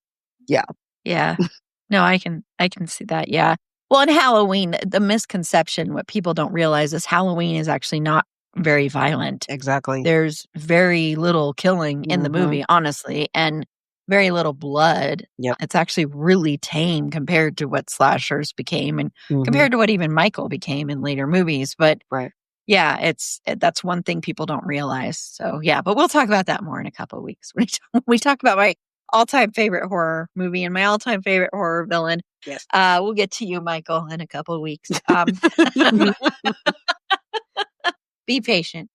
yeah. Yeah. No, I can see that. Yeah. Well, in Halloween, the misconception, what people don't realize is Halloween is actually not very violent. Exactly. There's very little killing in the movie, honestly, and very little blood. Yep. It's actually really tame compared to what slashers became and compared to what even Michael became in later movies. But yeah, that's one thing people don't realize. So yeah, but we'll talk about that more in a couple of weeks. We talk about my all-time favorite horror movie and my all-time favorite horror villain. Yes. We'll get to you, Michael, in a couple of weeks. Be patient.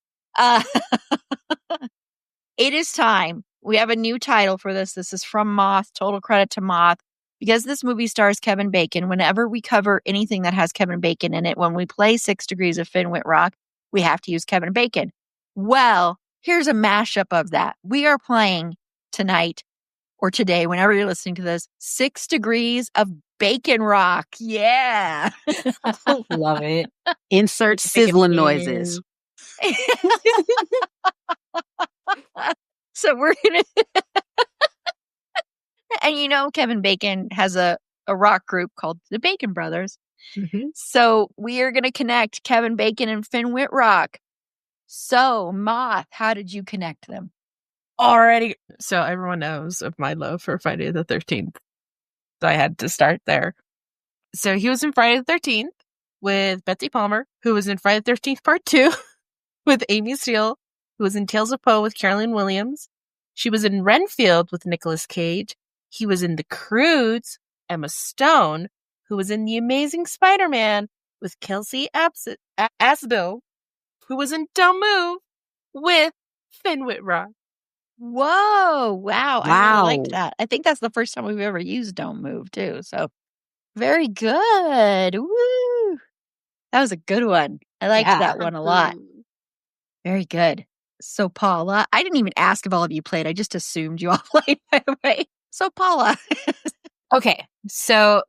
It is time. We have a new title for this. This is from Moth. Total credit to Moth. Because this movie stars Kevin Bacon, whenever we cover anything that has Kevin Bacon in it, when we play 6 Degrees of Finn Whitrock, we have to use Kevin Bacon. Well, here's a mashup of that. We are playing tonight or today, whenever you're listening to this, 6 Degrees of Bacon Rock. Yeah. Love it. Insert sizzling noises. So we're going to... And Kevin Bacon has a rock group called the Bacon Brothers. So we are going to connect Kevin Bacon and Finn Whitrock. So, Moth, how did you connect them? Already. So everyone knows of my love for Friday the 13th. So I had to start there. So he was in Friday the 13th with Betsy Palmer, who was in Friday the 13th Part 2 with Amy Steele, who was in Tales of Poe with Carolyn Williams. She was in Renfield with Nicolas Cage. He was in The Croods, Emma Stone, who was in The Amazing Spider-Man with Kelsey Asbill, who was in Don't Move with Finn Whitrock. Whoa. Wow. I really liked that. I think that's the first time we've ever used Don't Move, too. So, very good. Woo. That was a good one. I liked that one a lot. Very good. So, Paula, I didn't even ask if all of you played. I just assumed you all played, by the way. So, Paula. Okay. So,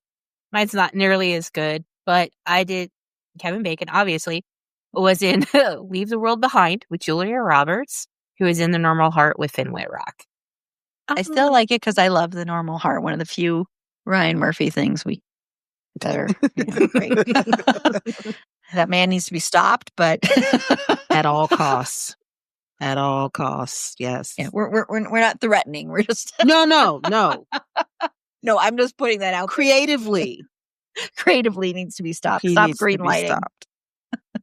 mine's not nearly as good, but I did. Kevin Bacon, obviously, was in Leave the World Behind with Julia Roberts, who is in The Normal Heart with Finn Whitrock. I still like it because I love The Normal Heart. One of the few Ryan Murphy things that are great. That man needs to be stopped, but at all costs. At all costs, yes. Yeah, we're not threatening. We're just no. No, I'm just putting that out. Creatively. Creatively needs to be stopped. He Stop needs to be greenlighting. stopped.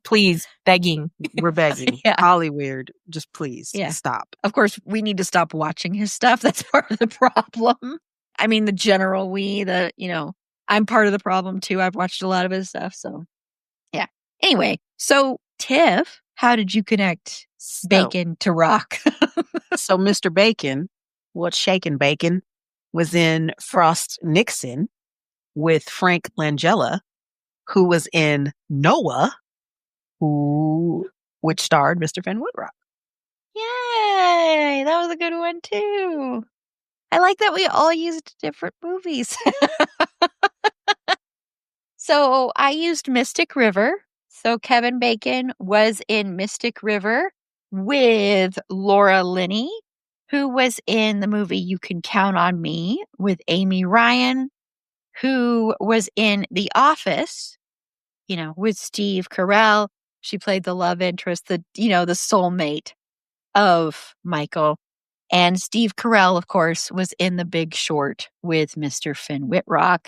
Please, begging. We're begging. Yeah. Hollyweird, just please stop. Of course, we need to stop watching his stuff. That's part of the problem. I mean, the general I'm part of the problem too. I've watched a lot of his stuff. So, yeah. Anyway, so Tiff, how did you connect bacon to rock? So Mr. Bacon, Shakin' Bacon, was in Frost Nixon with Frank Langella, who was in Noah, which starred Mr. Finn Woodrock. Yay! That was a good one too. I like that we all used different movies. So I used Mystic River. So Kevin Bacon was in Mystic River with Laura Linney, who was in the movie You Can Count on Me with Amy Ryan, who was in The Office, with Steve Carell. She played the love interest, the soulmate of Michael. And Steve Carell, of course, was in The Big Short with Mr. Finn Wittrock.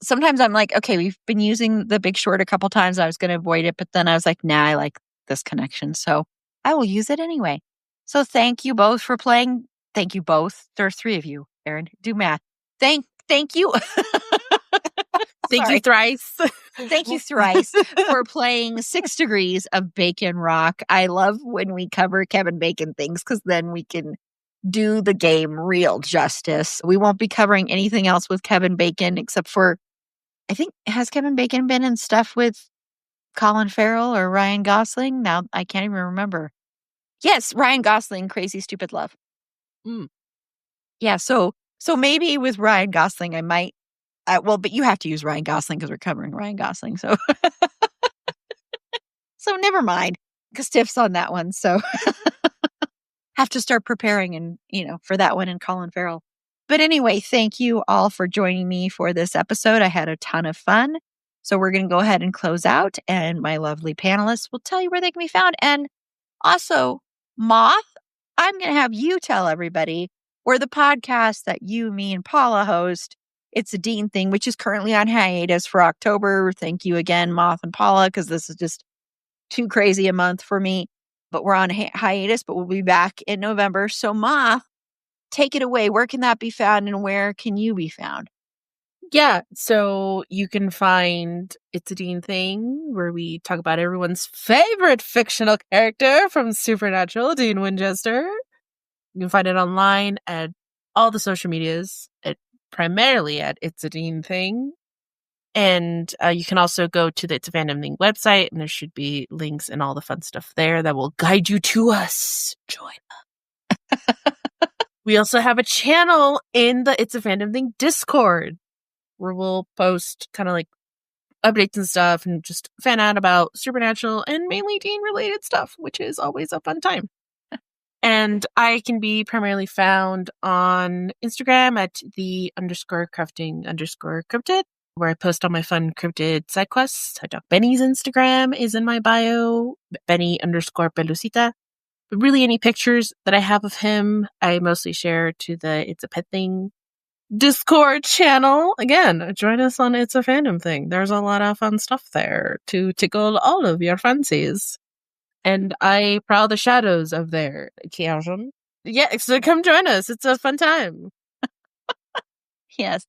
Sometimes I'm like, okay, we've been using The Big Short a couple times. I was going to avoid it, but then I was like, nah, I like this connection. So I will use it anyway. So thank you both for playing. Thank you both. There are 3 of you, Erin. Do math. Thank you. Thank you thrice. Thank you thrice for playing 6 Degrees of Bacon Rock. I love when we cover Kevin Bacon things because then we can do the game real justice. We won't be covering anything else with Kevin Bacon except for, I think, has Kevin Bacon been in stuff with Colin Farrell or Ryan Gosling? Now I can't even remember. Yes, Ryan Gosling, Crazy Stupid Love. Yeah, so maybe with Ryan Gosling, I might. But you have to use Ryan Gosling because we're covering Ryan Gosling. So, so never mind because Tiff's on that one. So, have to start preparing and for that one and Colin Farrell. But anyway, thank you all for joining me for this episode. I had a ton of fun. So we're going to go ahead and close out, and my lovely panelists will tell you where they can be found. And also, Moth, I'm going to have you tell everybody where the podcast that you, me, and Paula host, It's a Dean Thing, which is currently on hiatus for October. Thank you again, Moth and Paula, because this is just too crazy a month for me. But we're on hiatus, but we'll be back in November. So Moth, take it away. Where can that be found and where can you be found? Yeah, so you can find It's a Dean Thing, where we talk about everyone's favorite fictional character from Supernatural, Dean Winchester. You can find it online at all the social medias, primarily at It's a Dean Thing. And you can also go to the It's a Fandom Thing website, and there should be links and all the fun stuff there that will guide you to us. Join us. We also have a channel in the It's a Fandom Thing Discord, where we'll post kind of like updates and stuff and just fan out about Supernatural and mainly Dean related stuff, which is always a fun time. And I can be primarily found on Instagram at _crafting_cryptid, where I post all my fun cryptid side quests. Benny's Instagram is in my bio, Benny_Pelucita. But really any pictures that I have of him, I mostly share to the It's a Pet Thing Discord channel. Again, join us on It's a Fandom Thing. There's a lot of fun stuff there to tickle all of your fancies. And I prowl the shadows of their occasion. Yeah, so come join us. It's a fun time. Yes.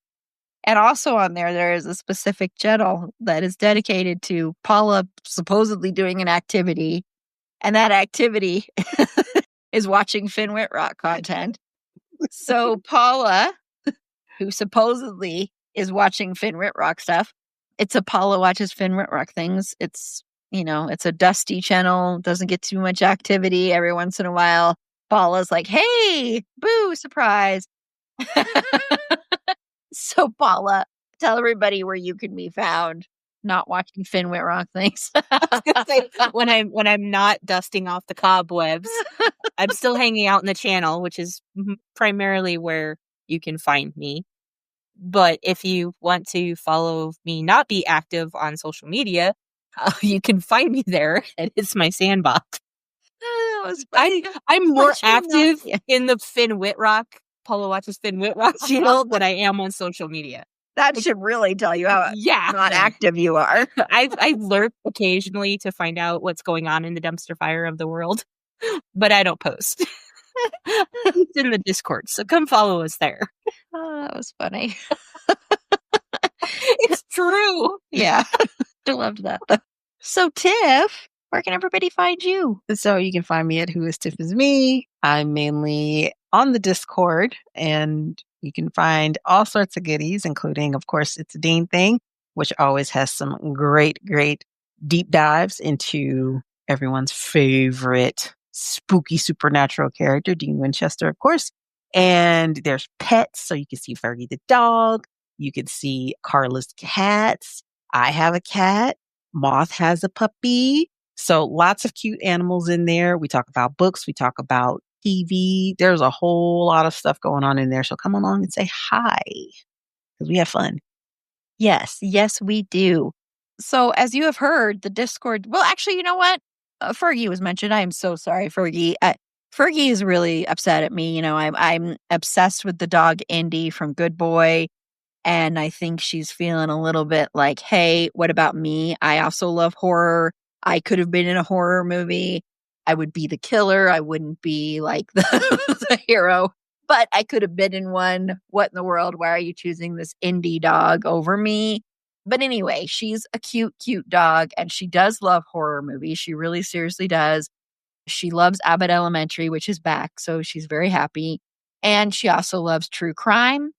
And also on there is a specific channel that is dedicated to Paula supposedly doing an activity. And that activity is watching Finn Wittrock content. So Paula, who supposedly is watching Finn Wittrock stuff, it's a Paula watches Finn Wittrock things. It's, it's a dusty channel, doesn't get too much activity. Every once in a while, Paula's like, hey, boo, surprise. So Paula, tell everybody where you can be found not watching Finn Wittrock things. when I'm not dusting off the cobwebs, I'm still hanging out in the channel, which is primarily where you can find me. But if you want to follow me, not be active on social media, you can find me there. And it's my sandbox. That was funny. I'm more active in the Finn Wittrock Paula watches Thin Whitlock channel than I am on social media. That should really tell you how not active you are. I lurk occasionally to find out what's going on in the dumpster fire of the world, but I don't post. It's in the Discord, so come follow us there. Oh, that was funny. It's true. Yeah. I loved that. So, Tiff, where can everybody find you? So you can find me at Who Is Tiff Is Me. I'm mainly on the Discord, and you can find all sorts of goodies, including, of course, It's a Dean Thing, which always has some great deep dives into everyone's favorite spooky supernatural character, Dean Winchester, of course. And there's pets, so you can see Fergie the dog. You can see Carla's cats. I have a cat. Moth has a puppy. So lots of cute animals in there. We talk about books. We talk about TV. There's a whole lot of stuff going on in there. So come along and say hi because we have fun. Yes, we do. So as you have heard, the Discord, well, actually, you know what? Fergie was mentioned. I am so sorry, Fergie. Fergie is really upset at me. You know, I'm obsessed with the dog Indy from Good Boy. And I think she's feeling a little bit like, hey, what about me? I also love horror. I could have been in a horror movie. I would be the killer. I wouldn't be like the hero, but I could have been in one. What in the world? Why are you choosing this indie dog over me? But anyway, she's a cute dog, and she does love horror movies. She really seriously does. She loves Abbott Elementary, which is back, so she's very happy. And she also loves true crime.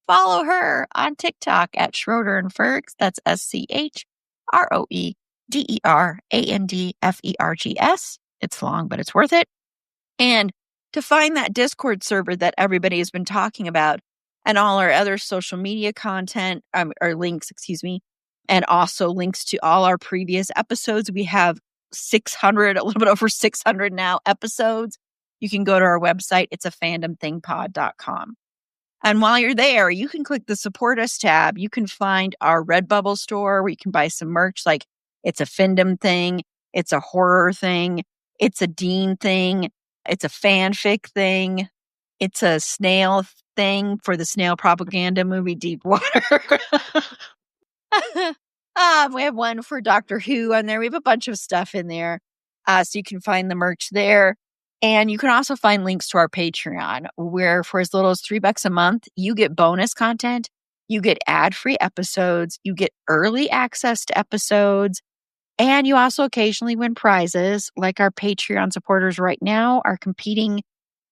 Follow her on TikTok at Schroeder and Fergs. That's SCHROEDERANDFERGS. It's long, but it's worth it. And to find that Discord server that everybody has been talking about and all our other social media content, or links, and also links to all our previous episodes. We have 600, a little bit over 600 now episodes. You can go to our website. It's a fandomthingpod.com. And while you're there, you can click the Support Us tab. You can find our Redbubble store where you can buy some merch, like it's a Fandom thing, it's a horror thing, it's a Dean thing, it's a fanfic thing, it's a snail thing for the snail propaganda movie Deep Water. We have one for Doctor Who on there. We have a bunch of stuff in there. So you can find the merch there. And you can also find links to our Patreon, where for as little as $3 a month, you get bonus content, you get ad-free episodes, you get early access to episodes, and you also occasionally win prizes. Like our Patreon supporters right now are competing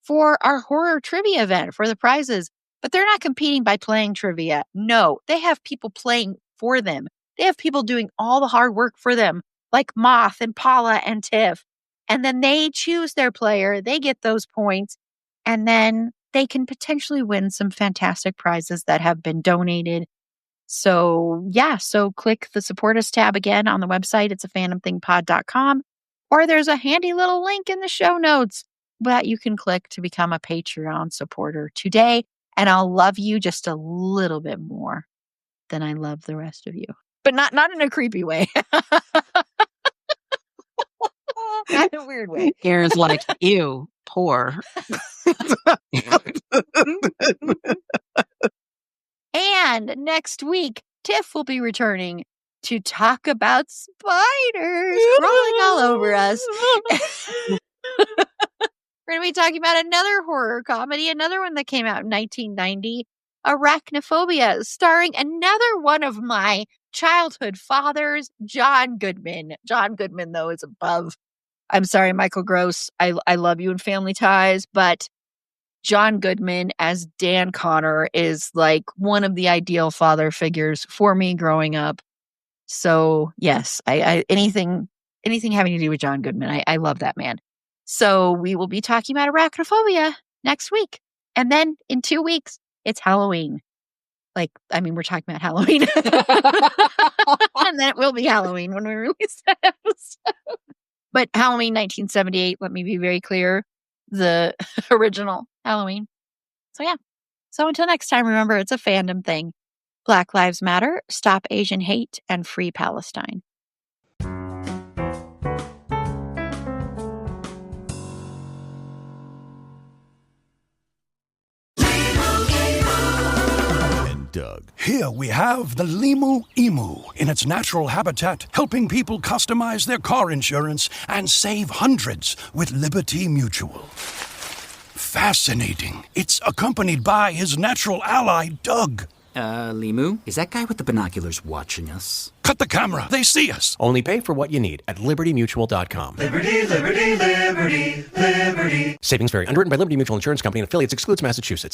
for our horror trivia event for the prizes, but they're not competing by playing trivia. No, they have people playing for them. They have people doing all the hard work for them, like Moth and Paula and Tiff. And then they choose their player, they get those points, and then they can potentially win some fantastic prizes that have been donated. So click the Support Us tab again on the website. It's a fandomthingpod.com, or there's a handy little link in the show notes that you can click to become a Patreon supporter today. And I'll love you just a little bit more than I love the rest of you, but not in a creepy way. Not in a weird way. Erin's like, ew, poor. And next week, Tiff will be returning to talk about spiders crawling all over us. We're going to be talking about another horror comedy, another one that came out in 1990, Arachnophobia, starring another one of my childhood fathers, John Goodman. John Goodman, though, is above. I'm sorry, Michael Gross. I love you in Family Ties, but John Goodman as Dan Connor is like one of the ideal father figures for me growing up. So yes, I anything having to do with John Goodman, I love that man. So we will be talking about Arachnophobia next week. And then in 2 weeks, it's Halloween. We're talking about Halloween. And then it will be Halloween when we release that episode. But Halloween 1978, let me be very clear, the original Halloween. So yeah. So until next time, remember, it's a fandom thing. Black Lives Matter, stop Asian hate, and free Palestine. Doug. Here we have the Limu Emu in its natural habitat, helping people customize their car insurance and save hundreds with Liberty Mutual. Fascinating. It's accompanied by his natural ally, Doug. Limu, is that guy with the binoculars watching us? Cut the camera. They see us. Only pay for what you need at libertymutual.com. Liberty, liberty, liberty, liberty. Savings vary. Underwritten by Liberty Mutual Insurance Company and affiliates. Excludes Massachusetts.